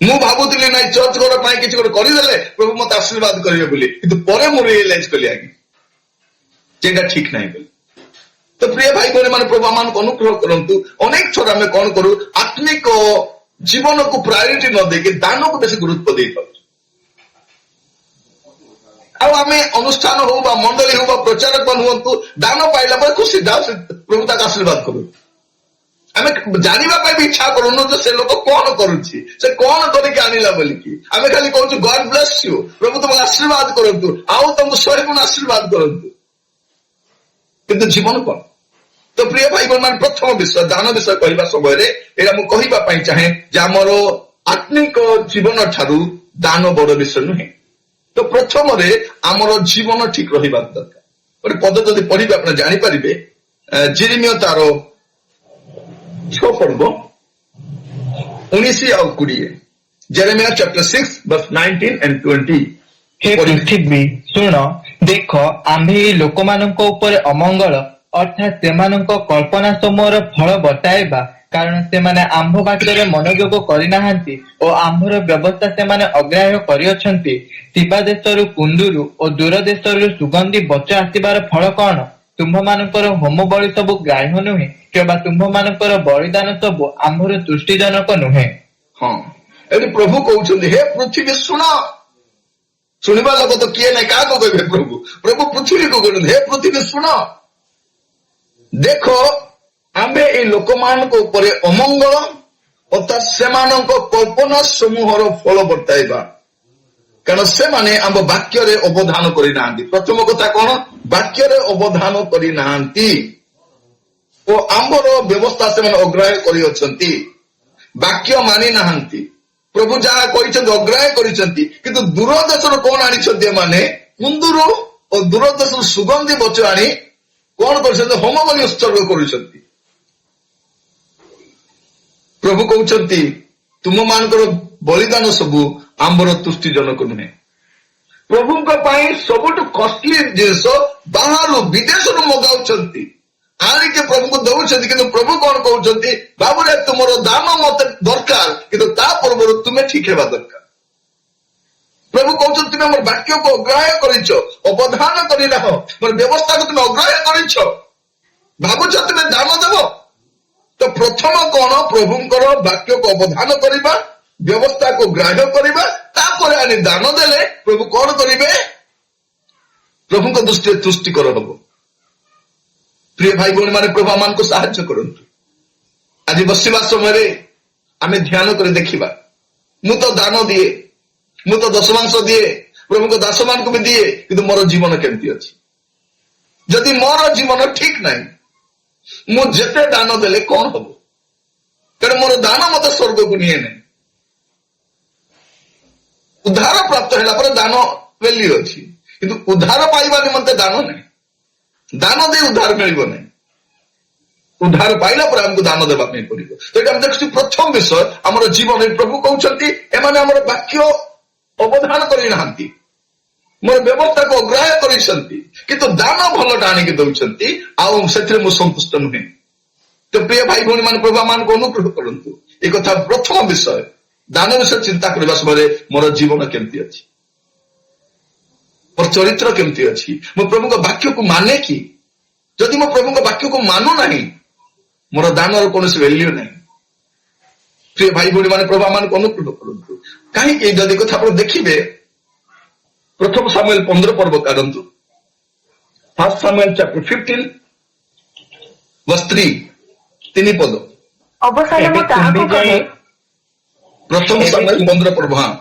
ମୁଁ ଭାବୁଥିଲି ନାଇଁ ଚର୍ଚ୍ଚ ଘର ପାଇଁ କିଛି ଗୋଟେ କରିଦେଲେ ପ୍ରଭୁ ମତେ ଆଶୀର୍ବାଦ କରିବେ ବୋଲି, କିନ୍ତୁ ପରେ ମୁଁ ରିଏଲାଇଜ କଲି ଆଜ୍ଞା ଯେଟା ଠିକ ନାହିଁ ବୋଲି। ତ ପ୍ରିୟ ଭାଇ ଭଉଣୀ ମାନେ, ପ୍ରଭୁ ଆମମାନଙ୍କୁ ଅନୁଗ୍ରହ କରନ୍ତୁ। ଅନେକ ଥର ଆମେ କଣ କରୁ, ଆତ୍ମିକ ଜୀବନକୁ ପ୍ରାୟୋରିଟି ନ ଦେଇକି ଦାନକୁ ବେଶୀ ଗୁରୁତ୍ୱ ଦେଇଥାଉ। ଆଉ ଆମେ ଅନୁଷ୍ଠାନ ହଉ ବା ମଣ୍ଡଳୀ ହଉ ବା ପ୍ରଚାରକ ହୁଅନ୍ତୁ, ଦାନ ପାଇଲା ପରେ ଖୁସି, ଯାଉ ପ୍ରଭୁ ତାକୁ ଆଶୀର୍ବାଦ କରୁ। ଆମେ ଜାଣିବା ପାଇଁ ବି ଇଚ୍ଛା କରୁନୁ ଯେ ସେ ଲୋକ କଣ କରୁଛି, ସେ କଣ କରିକି ଆଣିଲା ବୋଲିକି। ଆମେ ଖାଲି କହୁଛୁ ଗଡ ବ୍ଲେସ ୟୁ, ପ୍ରଭୁ ତୁମକୁ ଆଶୀର୍ବାଦ କରନ୍ତୁ, ଆଉ ତମକୁ 100 ଗୁଣ ଆଶୀର୍ବାଦ କରନ୍ତୁ, କିନ୍ତୁ ଜୀବନ କଣ? ତ ପ୍ରିୟ ଭାଇ ଭଉଣୀ ମାନେ, ପ୍ରଥମ ବିଷୟ ଦାନ ବିଷୟ କହିବା ସମୟରେ ଏଇଟା ମୁଁ କହିବା ପାଇଁ ଚାହେଁ ଯେ ଆମର ଆତ୍ମିକ ଜୀବନ ଠାରୁ ଦାନ ବଡ ବିଷୟ ନୁହେଁ। ତ ପ୍ରଥମରେ ଆମର ଜୀବନ ଠିକ ରହିବା ଦରକାର। ଗୋଟେ ପଦ ଯଦି ପଢିବେ ଆପଣ ଜାଣିପାରିବେ, ଜିରିମିୟ ତାର 6 ପର୍ବ 19 ଆଉ 20, ଜେରେମିୟା ଚैप्टर 6 verse 19 and 20। हे ପୃଥିବୀ ଶୁଣ, ଦେଖ ଆମ୍ଭେ ଏହି ଲୋକମାନଙ୍କ ଉପରେ ଅମଙ୍ଗଳ ଅର୍ଥାତ୍ ସେମାନଙ୍କ କଳ୍ପନା ସମୂହର ଫଳ ବଟାଇବା, କାରଣ ସେମାନେ ଆମ୍ଭ ବାକ୍ୟରେ ମନୋଯୋଗ କରିନାହାନ୍ତି ଓ ଆମ୍ଭର ବ୍ୟବସ୍ଥା ସେମାନେ ଅଗ୍ରାହ୍ୟ କରିଅଛନ୍ତି। ଥିବା ଦେଶରୁ କୁନ୍ଦୁରୁ ଓ ଦୂର ଦେଶରୁ ସୁଗନ୍ଧି ବଚ ଆସିବାର ଫଳ କଣ? ତୁମ୍ଭମାନଙ୍କର ହୋମ ବଳି ସବୁ ଗ୍ରାହ୍ୟ ନୁହେଁ, କିମ୍ବା ତୁମ୍ଭମାନଙ୍କର ବଳିଦାନ ସବୁ ଆମ୍ଭର ତୁଷ୍ଟିଜନକ ନୁହେଁ। ହଁ, ଏଠି ପ୍ରଭୁ କହୁଛନ୍ତି ହେ ପୃଥିବୀ ଶୁଣ। ଶୁଣିବା ଲୋକ ତ କିଏ ନାହିଁ, କାହାକୁ କହିବେ ପ୍ରଭୁ? ପ୍ରଭୁ ପୃଥିବୀକୁ କହୁଛନ୍ତି ହେ ପୃଥିବୀ ଶୁଣ, ଦେଖ ଆମ୍ଭେ ଏଇ ଲୋକମାନଙ୍କ ଉପରେ ଅମଙ୍ଗଳ ଅର୍ଥାତ୍ ସେମାନଙ୍କ କଳ୍ପନା ସମୂହର ଫଳ ବର୍ତ୍ତାଇବା, କାରଣ ସେମାନେ ଆମ ବାକ୍ୟରେ ଅବଧାନ କରିନାହାନ୍ତି। ପ୍ରଥମ କଥା କଣ? ବାକ୍ୟରେ ଅବଧାନ କରିନାହାନ୍ତି ଓ ଆମ୍ଭର ବ୍ୟବସ୍ଥା ସେମାନେ ଅଗ୍ରାହ୍ୟ କରିଅଛନ୍ତି, ବାକ୍ୟ ମାନି ନାହାନ୍ତି। ପ୍ରଭୁ ଯାହା କହିଛନ୍ତି ଅଗ୍ରାହ୍ୟ କରିଛନ୍ତି, କିନ୍ତୁ ଦୂର ଦେଶରୁ କଣ ଆଣିଛନ୍ତି? ଏମାନେ କୁନ୍ଦୁର ଓ ଦୂର ଦେଶରୁ ସୁଗନ୍ଧି ବଚ ଆଣି କଣ କରିଛନ୍ତି? ହୋମ ବଳି ଉତ୍ସର୍ଗ କରୁଛନ୍ତି। ପ୍ରଭୁ କହୁଛନ୍ତି ତୁମମାନଙ୍କର ବଳିଦାନ ସବୁ ଆମ୍ଭର ତୁଷ୍ଟିଜନକ ନୁହେଁ। ପ୍ରଭୁଙ୍କ ପାଇଁ ସବୁଠୁ କଷ୍ଟଲି ଜିନିଷ ବାହାରୁ ବିଦେଶରୁ ମଗାଉଛନ୍ତି, ଆଣିକି ପ୍ରଭୁଙ୍କୁ ଦଉଛନ୍ତି, କିନ୍ତୁ ପ୍ରଭୁ କଣ କହୁଛନ୍ତି? ବାବୁରେ ତୁମର ଦାନ ମତେ ଦରକାର, କିନ୍ତୁ ତା ପୂର୍ବରୁ ତୁମେ ଠିକ ହେବା ଦରକାର। ପ୍ରଭୁ କହୁଛନ୍ତି ତୁମେ ମୋର ବାକ୍ୟକୁ ଅଗ୍ରାହ୍ୟ କରିଛ, ଅବଧାନ କରିନାହ, ମୋର ବ୍ୟବସ୍ଥାକୁ ତୁମେ ଅଗ୍ରାହ୍ୟ କରିଛ, ଭାବୁଛ ତୁମେ ଦାନ ଦେବ। ତ ପ୍ରଥମ କଣ? ପ୍ରଭୁଙ୍କର ବାକ୍ୟକୁ ଅବଧାନ କରିବା, ବ୍ୟବସ୍ଥାକୁ ଗ୍ରାହ୍ୟ କରିବା, ତାପରେ ଆଣି ଦାନ ଦେଲେ ପ୍ରଭୁ କଣ କରିବେ? ପ୍ରଭୁଙ୍କ ଦୃଷ୍ଟିରେ ତୁଷ୍ଟିକର ହବ। ପ୍ରିୟ ଭାଇ ଭଉଣୀ ମାନେ, ପ୍ରଭୁ ଆମମାନଙ୍କୁ ସାହାଯ୍ୟ କରନ୍ତୁ। ଆଜି ବସିବା ସମୟରେ ଆମେ ଧ୍ୟାନ କରି ଦେଖିବା, ମୁଁ ତ ଦାନ ଦିଏ, ମୁଁ ତ ଦଶମାଂଶ ଦିଏ, ପ୍ରଭୁଙ୍କ ଦାସମାନଙ୍କୁ ବି ଦିଏ, କିନ୍ତୁ ମୋର ଜୀବନ କେମିତି ଅଛି? ଯଦି ମୋର ଜୀବନ ଠିକ ନାହିଁ, ମୁଁ ଯେତେ ଦାନ ଦେଲେ କଣ ହବ? କାରଣ ମୋର ଦାନ ମତେ ସ୍ୱର୍ଗକୁ ନିଏ ନାହିଁ। ଉଦ୍ଧାର ପ୍ରାପ୍ତ ହେଲା ପରେ ଦାନ ଭ୍ୟାଲ୍ୟୁ ଅଛି, କିନ୍ତୁ ଉଦ୍ଧାର ପାଇବା ନିମନ୍ତେ ଦାନ ନାହିଁ। ଦାନ ଦେଇ ଉଦ୍ଧାର ମିଳିବ ନାହିଁ, ଉଦ୍ଧାର ପାଇଲା ପରେ ଆମକୁ ଦାନ ଦେବା ପାଇଁ ପଡିବ। ତ ଏଇଟା ଆମେ ଦେଖୁଛୁ ପ୍ରଥମ ବିଷୟ ଆମର ଜୀବନ। ପ୍ରଭୁ କହୁଛନ୍ତି ଏମାନେ ଆମର ବାକ୍ୟ ଅବଧାନ କରିନାହାନ୍ତି, ମୋର ବ୍ୟବସ୍ଥାକୁ ଅଗ୍ରାହ୍ୟ କରିଛନ୍ତି, କିନ୍ତୁ ଦାନ ଭଲଟା ଆଣିକି ଦଉଛନ୍ତି, ଆଉ ସେଥିରେ ମୁଁ ସନ୍ତୁଷ୍ଟ ନୁହେଁ। ତ ପ୍ରିୟ ଭାଇ ଭଉଣୀ ମାନେ, ପ୍ରଭୁ ଆମମାନଙ୍କୁ ଅନୁଗ୍ରହ କରନ୍ତୁ। ଏ କଥା ପ୍ରଥମ ବିଷୟ, ଦାନ ବିଷୟରେ ଚିନ୍ତା କରିବା ସମୟରେ ମୋର ଜୀବନ କେମିତି ଅଛି, ମୋର ଚରିତ୍ର କେମିତି ଅଛି, ମୁଁ ପ୍ରଭୁଙ୍କ ବାକ୍ୟକୁ ମାନେ କି? ଯଦି ମୁଁ ପ୍ରଭୁଙ୍କ ବାକ୍ୟକୁ ମାନୁ ନାହିଁ, ମୋର ଦାନର କୌଣସି ଭ୍ୟାଲ୍ୟୁ ନାହିଁ। ପ୍ରିୟ ଭାଇ ଭଉଣୀ ମାନେ, ପ୍ରଭୁ ଆମମାନଙ୍କୁ ଅନୁଗ୍ରହ କରନ୍ତୁ। କାହିଁକି? ଯଦି କଥା ଆପଣ ଦେଖିବେ, ପ୍ରଥମ ସାମୁଏଲ 15 ପର୍ବ କାଢ଼ନ୍ତୁ, 1 Samuel chapter 15 verse 3, 3 ପଦ। ଅବସଲମ ତାହାକୁ କହେ, ପ୍ରଥମ ସାମୁଏଲ 15 ପର୍ବ। ହଁ,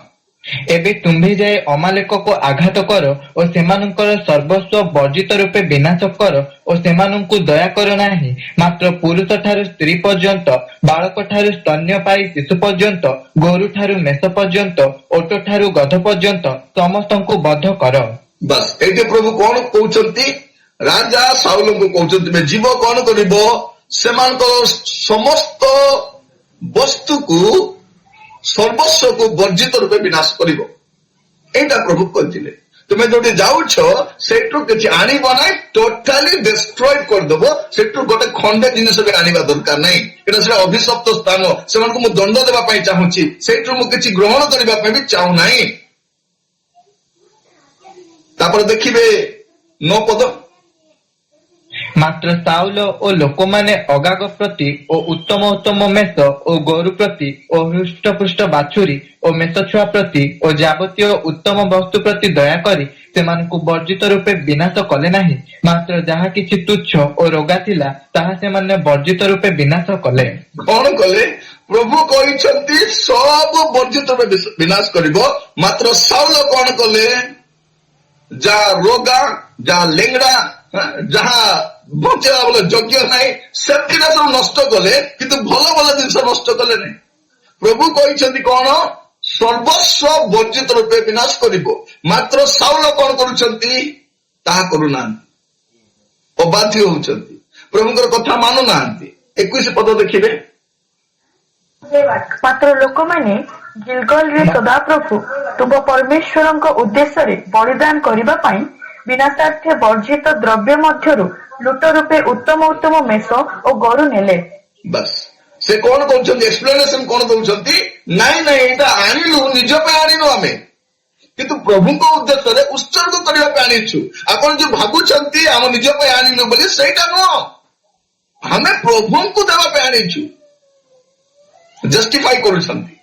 ଏବେ ତୁମ୍ଭେ ଯାଇ ଅମାଲେକକୁ ଆଘାତ କର ଓ ସେମାନଙ୍କର ସର୍ବସ୍ୱ ବର୍ଜିତ ରୂପେ ବିନାଶ କର ଓ ସେମାନଙ୍କୁ ଦୟା କର ନାହିଁ, ମାତ୍ର ପୁରୁଷ ଠାରୁ ସ୍ତ୍ରୀ ପର୍ଯ୍ୟନ୍ତ, ବାଳକ ଠାରୁ ସ୍ତନ୍ୟପାୟୀ ଶିଶୁ ପର୍ଯ୍ୟନ୍ତ, ଗୋରୁ ଠାରୁ ମେଷ ପର୍ଯ୍ୟନ୍ତ, ଓଟ ଠାରୁ ଗଧ ପର୍ଯ୍ୟନ୍ତ ସମସ୍ତଙ୍କୁ ବଧ କର। ବାସ୍ ଏଇଠି ପ୍ରଭୁ କଣ କହୁଛନ୍ତି? ରାଜା ସାଉଲଙ୍କୁ କହୁଛନ୍ତି ତୁମେ ଯିବ, କଣ କରିବ? ସେମାନଙ୍କର ସମସ୍ତ ବସ୍ତୁକୁ, ସର୍ବସ୍ୱକୁ ବର୍ଜିତ ରୂପେ ବିନାଶ କରିବ। ଏଇଟା ପ୍ରଭୁ କହିଥିଲେ। ତୁମେ ଯୋଉଠି ଯାଉଛ ସେଇଠୁ କିଛି ଆଣିବ ନାହିଁ, ଟୋଟାଲି ଡେଷ୍ଟ୍ରଏଡ୍ କରିଦବ। ସେଠୁ ଗୋଟେ ଖଣ୍ଡେ ଜିନିଷ ବି ଆଣିବା ଦରକାର ନାହିଁ, ଏଇଟା ସେଟା ଅଭିଶପ୍ତ ସ୍ଥାନ, ସେମାନଙ୍କୁ ମୁଁ ଦଣ୍ଡ ଦେବା ପାଇଁ ଚାହୁଁଛି, ସେଇଠୁ ମୁଁ କିଛି ଗ୍ରହଣ କରିବା ପାଇଁ ବି ଚାହୁଁନାହିଁ। ତାପରେ ଦେଖିବେ 9 ପଦ। ମାତ୍ର ସାଉଲ ଓ ଲୋକମାନେ ଅଗାଗ ପ୍ରତି ଓ ଉତ୍ତମ ଉତ୍ତମ ମେଷ ଓ ଗୋରୁ ପ୍ରତି ଓ ହୃଷ୍ଟପୃଷ୍ଟ ବାଛୁରୀ ଓ ମେଷ ଛୁଆ ପ୍ରତି ଓ ଯାବତୀୟ ଉତ୍ତମ ବସ୍ତୁ ପ୍ରତି ଦୟା କରି ସେମାନଙ୍କୁ ବର୍ଜିତ ରୂପେ ବିନାଶ କଲେ ନାହିଁ, ମାତ୍ର ଯାହା କିଛି ତୁଚ୍ଛ ଓ ରୋଗା ଥିଲା ତାହା ସେମାନେ ବର୍ଜିତ ରୂପେ ବିନାଶ କଲେ। କଣ କଲେ? ପ୍ରଭୁ କହିଛନ୍ତି ସବୁ ବର୍ଜିତ ରୂପେ ବିନାଶ କରିବ, ମାତ୍ର ସାଉଲ କଣ କଲେ? ଯାହା ରୋଗା, ଯାହା ଲେଙ୍ଗଡା, ଯାହା ବଞ୍ଚେଇବା ବୋଲେ ଯୋଗ୍ୟ ନାହିଁ, ସେତିକି ସବୁ ନଷ୍ଟ କଲେ, କିନ୍ତୁ ଭଲ ଭଲ ଜିନିଷ ନଷ୍ଟ କଲେ ନାହିଁ। ପ୍ରଭୁ କହିଛନ୍ତି କଣ? ସର୍ବସ୍ୱ ବର୍ଜିତ ରୂପେ ବିନାଶ କରିବ, ମାତ୍ର ସାଉଲ କଣ କରୁଛନ୍ତି? ତାହା କରୁନାହାନ୍ତି, ଅବାଧ୍ୟ ହଉଛନ୍ତି, ପ୍ରଭୁଙ୍କର କଥା ମାନୁନାହାନ୍ତି। 21 ପଦ ଦେଖିବେ। ମାତ୍ର ଲୋକମାନେ ଗିଲଗଲରେ ସଦାପ୍ରଭୁ ତୁମ ପରମେଶ୍ୱରଙ୍କ ଉଦ୍ଦେଶ୍ୟରେ ବଳିଦାନ କରିବା ପାଇଁ ବିନାଶାର୍ଥେ ବର୍ଜିତ ଦ୍ରବ୍ୟ ମଧ୍ୟରୁ ଲୁଟ ରୂପେ ଉତ୍ତମ ଉତ୍ତମ ମେଷ ଓ ଗୋରୁ ନେଲେ। ବାସ୍ ସେ କଣ କହୁଛନ୍ତି? ଏକ୍ସପ୍ଲେନେସନ କଣ ଦଉଛନ୍ତି? ନାଇଁ ନାଇଁ, ଏଇଟା ଆଣିଲୁ, ନିଜ ପାଇଁ ଆଣିନୁ ଆମେ, କିନ୍ତୁ ପ୍ରଭୁଙ୍କ ଉଦ୍ଦେଶ୍ୟରେ ଉତ୍ସର୍ଗ କରିବା ପାଇଁ ଆଣିଛୁ। ଆପଣ ଯୋଉ ଭାବୁଛନ୍ତି ଆମ ନିଜ ପାଇଁ ଆଣିଲୁ ବୋଲି, ସେଇଟା ନୁହଁ, ଆମେ ପ୍ରଭୁଙ୍କୁ ଦେବା ପାଇଁ ଆଣିଛୁ। ଜଷ୍ଟିଫାଇ କରୁଛନ୍ତି।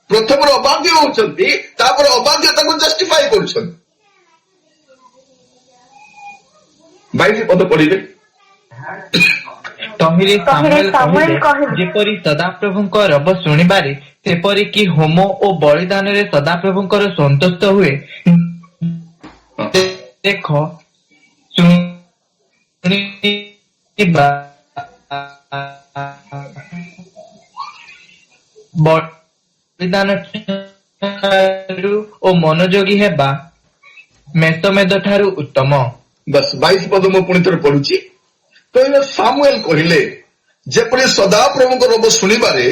ପ୍ରଥମରେ ଅବାଧ୍ୟ ହଉଛନ୍ତି, ତାପରେ ଅବାଧ୍ୟତାକୁ ଜଷ୍ଟିଫାଏ କରୁଛନ୍ତି। 22 ପଦ ପଢିବେ। ତହିଁରେ ସାମୁଏଲ ସାମୁଏଲ କହିଲେ, ଯେପରି ସଦାପ୍ରଭୁଙ୍କ ରବ ଶୁଣିବାରେ ସେପରିକି ହୋମ ଓ ବଳିଦାନରେ ସଦାପ୍ରଭୁଙ୍କର ସନ୍ତୁଷ୍ଟ ହୁଏ। ଦେଖ ଶୁଣିବା ବଳିଦାନ ଠାରୁ ଓ ମନୋଯୋଗୀ ହେବା ମେଷମେଧ ଠାରୁ ଉତ୍ତମ। ବସ୍ 22 ପଦ ମୁଁ ପୁଣି ଥରେ ପଢୁଛି। ତହିଁରେ ସାମୁଏଲ କହିଲେ, ଯେପରି ସଦାପ୍ରଭୁଙ୍କ ରବ ଶୁଣିବାରେ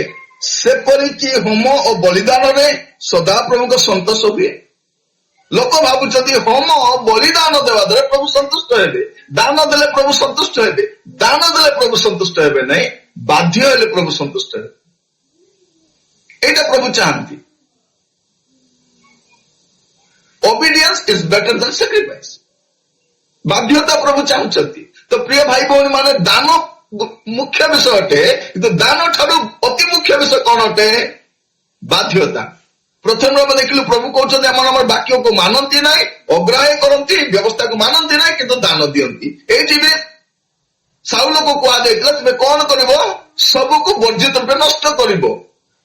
ସେପରିକି ହୋମ ଓ ବଳିଦାନରେ ସଦାପ୍ରଭୁଙ୍କ ସନ୍ତୋଷ ହୁଏ। ଲୋକ ଭାବୁଛନ୍ତି ହୋମ ବଳିଦାନ ଦେବା ଦ୍ୱାରା ପ୍ରଭୁ ସନ୍ତୁଷ୍ଟ ହେବେ, ଦାନ ଦେଲେ ପ୍ରଭୁ ସନ୍ତୁଷ୍ଟ ହେବେ। ଦାନ ଦେଲେ ପ୍ରଭୁ ସନ୍ତୁଷ୍ଟ ହେବେ ନାହିଁ, ବାଧ୍ୟ ହେଲେ ପ୍ରଭୁ ସନ୍ତୁଷ୍ଟ ହେବେ। ଏଇଟା ପ୍ରଭୁ ଚାହାନ୍ତି। ଓବିଡିଏନ୍ସ ଇଜ ବେଟର ଦେନ୍ ସାକ୍ରିଫାଇସ୍। ବାଧ୍ୟତା ପ୍ରଭୁ ଚାହୁଁଛନ୍ତି। ତ ପ୍ରିୟ ଭାଇ ଭଉଣୀ ମାନେ, ଦାନ ମୁଖ୍ୟ ବିଷୟ ଅଟେ, କିନ୍ତୁ ଦାନ ଠାରୁ ଅତି ମୁଖ୍ୟ ବିଷୟ କଣ ଅଟେ? ବାଧ୍ୟତା। ପ୍ରଥମେ ଆମେ ଦେଖିଲୁ ପ୍ରଭୁ କହୁଛନ୍ତି ଆମର ଆମର ବାକ୍ୟକୁ ମାନନ୍ତି ନାହିଁ, ଅଗ୍ରାହ୍ୟ କରନ୍ତି, ବ୍ୟବସ୍ଥାକୁ ମାନନ୍ତି ନାହିଁ, କିନ୍ତୁ ଦାନ ଦିଅନ୍ତି। ଏଇଠି ବି ସାଉଲକୁ କୁହାଯାଇଥିଲା, ତୁମେ କଣ କରିବ? ସବୁକୁ ବର୍ଜିତ ରୂପେ ନଷ୍ଟ କରିବ।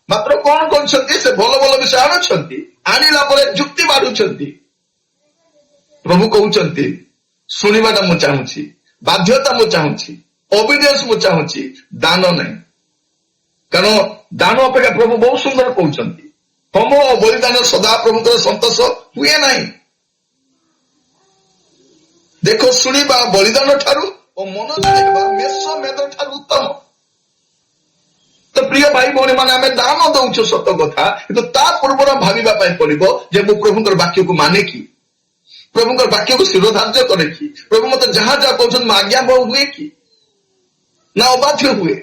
ମାତ୍ର କଣ କରୁଛନ୍ତି? ସେ ଭଲ ଭଲ ବିଷୟ ଆଣୁଛନ୍ତି, ଆଣିଲା ପରେ ଯୁକ୍ତି ବାଢୁଛନ୍ତି। ପ୍ରଭୁ କହୁଛନ୍ତି ଶୁଣିବାଟା ମୁଁ ଚାହୁଁଛି, ବାଧ୍ୟତା ମୁଁ ଚାହୁଁଛି, ଓବିଡିଏନ୍ସ ମୁଁ ଚାହୁଁଛି, ଦାନ ନାହିଁ। କାରଣ ଦାନ ଅପେକ୍ଷା ପ୍ରଭୁ ବହୁତ ସୁନ୍ଦର କହୁଛନ୍ତି, ହୋମ ଓ ବଳିଦାନ ସଦାପ୍ରଭୁଙ୍କର ସନ୍ତୋଷ ହୁଏ ନାହିଁ। ଦେଖ ଶୁଣିବା ବଳିଦାନ ଠାରୁ ଓ ମନୋଯୋଗୀ ହେବା ମେଷମେଧ ଠାରୁ ଉତ୍ତମ। ତ ପ୍ରିୟ ଭାଇ ଭଉଣୀ ମାନେ, ଆମେ ଦାନ ଦଉଛୁ ସତ କଥା, କିନ୍ତୁ ତା ପୂର୍ବରୁ ଭାବିବା ପାଇଁ ପଡିବ ଯେ ମୁଁ ପ୍ରଭୁଙ୍କର ବାକ୍ୟକୁ ମାନେ କି, ପ୍ରଭୁଙ୍କର ବାକ୍ୟକୁ ଶିରୋଧାର୍ଯ୍ୟ କରେ କି, ପ୍ରଭୁ ମତେ ଯାହା ଯାହା କହୁଛନ୍ତି ମୁଁ ଆଜ୍ଞା ବହୁ ହୁଏ କି ନା ଅବାଧ୍ୟ ହୁଏ?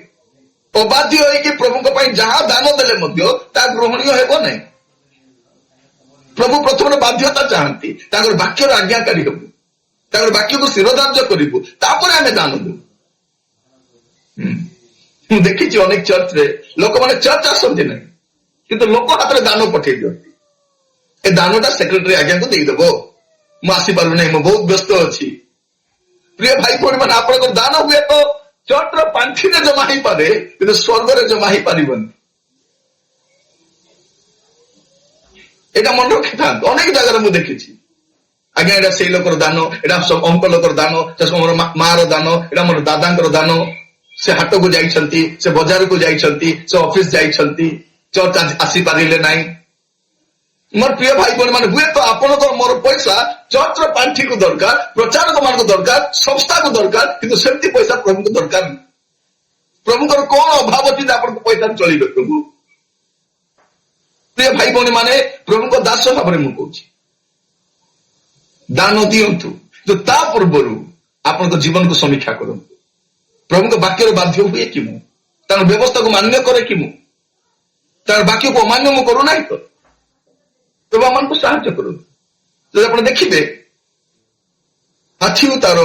ଅବାଧ୍ୟ ହେଇକି ପ୍ରଭୁଙ୍କ ପାଇଁ ଯାହା ଦାନ ଦେଲେ ମଧ୍ୟ ତାହା ଗ୍ରହଣୀୟ ହେବ ନାହିଁ। ପ୍ରଭୁ ପ୍ରଥମେ ବାଧ୍ୟତା ଚାହାନ୍ତି, ତାଙ୍କର ବାକ୍ୟର ଆଜ୍ଞାକାରୀ ହେବୁ, ତାଙ୍କର ବାକ୍ୟକୁ ଶିରୋଧାର୍ଯ୍ୟ କରିବୁ, ତାପରେ ଆମେ ଦାନ ଦେବୁ। ମୁଁ ଦେଖିଛି ଅନେକ ଚର୍ଚ୍ଚରେ ଲୋକମାନେ ଚର୍ଚ୍ଚ ଆସନ୍ତି ନାହିଁ, କିନ୍ତୁ ଲୋକ ହାତରେ ଦାନ ପଠେଇ ଦିଅନ୍ତି। ଏ ଦାନଟା ସେକ୍ରେଟାରୀ ଆଜ୍ଞାକୁ ଦେଇଦବ, ମୁଁ ଆସିପାରୁ ନାହିଁ, ମୁଁ ବହୁତ ବ୍ୟସ୍ତ ଅଛି। ପ୍ରିୟ ଭାଇ ଭଉଣୀ ମାନେ, ଆପଣଙ୍କର ଦାନ ହୁଏ ତ ଚର୍ଚ୍ଚର ପାଣ୍ଠିରେ ଜମା ହେଇପାରେ, କିନ୍ତୁ ସ୍ୱର୍ଗରେ ଜମା ହେଇପାରିବନି। ଏଇଟା ମନେ ରଖିଥାନ୍ତୁ। ଅନେକ ଜାଗାରେ ମୁଁ ଦେଖିଛି, ଆଜ୍ଞା ଏଇଟା ସେଇ ଲୋକର ଦାନ, ଏଇଟା ଅଙ୍କଲଙ୍କର ଦାନ, ସେ ମୋର ମାର ଦାନ, ଏଇଟା ମୋର ଦାଦାଙ୍କର ଦାନ। ସେ ହାଟକୁ ଯାଇଛନ୍ତି, ସେ ବଜାରକୁ ଯାଇଛନ୍ତି, ସେ ଅଫିସ ଯାଇଛନ୍ତି, ଚର୍ଚ୍ଚ ଆସିପାରିଲେ ନାହିଁ। ମୋର ପ୍ରିୟ ଭାଇ ଭଉଣୀ ମାନେ, ହୁଏତ ଆପଣଙ୍କର ମୋର ପଇସା ଚର୍ଚ୍ଚର ପାଣ୍ଠିକୁ ଦରକାର, ପ୍ରଚାରକ ମାନଙ୍କୁ ଦରକାର, ସଂସ୍ଥାକୁ ଦରକାର, କିନ୍ତୁ ସେମିତି ପଇସା ପ୍ରଭୁଙ୍କୁ ଦରକାର ନାହିଁ। ପ୍ରଭୁଙ୍କର କଣ ଅଭାବ ଅଛି ଯେ ଆପଣଙ୍କ ପଇସା ଚଳିବେ? ପ୍ରଭୁ ପ୍ରିୟ ଭାଇ ଭଉଣୀ ମାନେ, ପ୍ରଭୁଙ୍କ ଦାସ ଭାବରେ ମୁଁ କହୁଛି, ଦାନ ଦିଅନ୍ତୁ, କିନ୍ତୁ ତା ପୂର୍ବରୁ ଆପଣଙ୍କ ଜୀବନକୁ ସମୀକ୍ଷା କରନ୍ତୁ। ପ୍ରଭୁଙ୍କ ବାକ୍ୟର ବାଧ୍ୟ ହୁଏ କି ମୁଁ? ତାର ବ୍ୟବସ୍ଥାକୁ ମାନ୍ୟ କରେ କି ମୁଁ? ତାର ବାକ୍ୟକୁ ଅମାନ୍ୟ ମୁଁ କରୁନାହିଁ ତ? ପ୍ରଭୁ ଆମମାନଙ୍କୁ ସାହାଯ୍ୟ କରନ୍ତୁ। ଯଦି ଆପଣ ଦେଖିବେ ମାଥ୍ୟୁ ତାର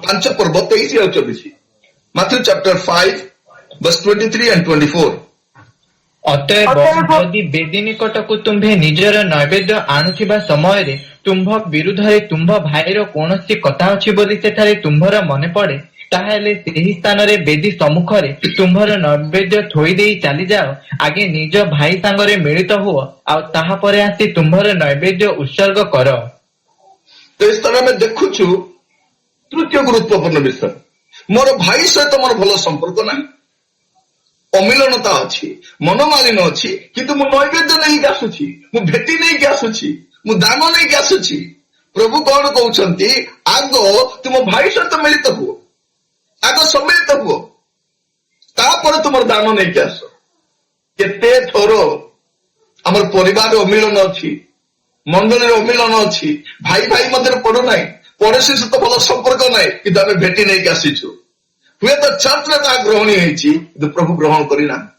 5 ପର୍ବ 23 ଆଉ 24, ମାଥ୍ୟୁ ଚାପ୍ଟର 5 verse 23 and 24। ଅତଏବ ଯଦି ବେଦୀ ନିକଟକୁ ତୁମ୍ଭେ ନିଜର ନୈବେଦ୍ୟ ଆଣୁଥିବା ସମୟରେ ତୁମ୍ଭ ବିରୁଦ୍ଧରେ ତୁମ୍ଭ ଭାଇର କୌଣସି କଥା ଅଛି ବୋଲି ସେଠାରେ ତୁମ୍ଭର ମନେ ପଡେ, ତାହେଲେ ସେହି ସ୍ଥାନରେ ବେଦୀ ସମ୍ମୁଖରେ ତୁମ୍ଭର ନୈବେଦ୍ୟ ଥୋଇ ଦେଇ ଚାଲିଯାଅ, ଆଗେ ନିଜ ଭାଇ ସାଙ୍ଗରେ ମିଳିତ ହୁଅ, ଆଉ ତାହାପରେ ଆସି ତୁମ୍ଭର ନୈବେଦ୍ୟ ଉତ୍ସର୍ଗ କର। ତ ଏ ସ୍ଥାନରେ ଆମେ ଦେଖୁଛୁ ତୃତୀୟ ଗୁରୁତ୍ୱପୂର୍ଣ୍ଣ ବିଷୟ, ମୋର ଭାଇ ସହିତ ମୋର ଭଲ ସମ୍ପର୍କ ନାହିଁ, ଅମିଳନତା ଅଛି, ମନମାଳିନ ଅଛି, କିନ୍ତୁ ମୁଁ ନୈବେଦ୍ୟ ନେଇକି ଆସୁଛି, ମୁଁ ଭେଟି ନେଇକି ଆସୁଛି, ମୁଁ ଦାନ ନେଇକି ଆସୁଛି। ପ୍ରଭୁ କଣ କହୁଛନ୍ତି? ଆଗ ତୁମ ଭାଇ ସହିତ ମିଳିତ ହୁଅ, ଆଗ ସମ୍ମିଳିତ ହୁଅ, ତାପରେ ତୁମର ଦାନ ନେଇକି ଆସ। କେତେ ଥର ଆମର ପରିବାରରେ ଅମିଳନ ଅଛି, ମଣ୍ଡଳୀରେ ଅମିଳନ ଅଛି, ଭାଇ ଭାଇ ମଧ୍ୟରେ ପଡୁନାହିଁ, ପଡୋଶୀ ସହିତ ଭଲ ସମ୍ପର୍କ ନାହିଁ, କିନ୍ତୁ ଆମେ ଭେଟି ନେଇକି ଆସିଛୁ। ହୁଏତ ଚର୍ଚ୍ଚରେ ତାହା ଗ୍ରହଣୀୟ ହେଇଛି, କିନ୍ତୁ ପ୍ରଭୁ ଗ୍ରହଣ କରିନାହାନ୍ତି।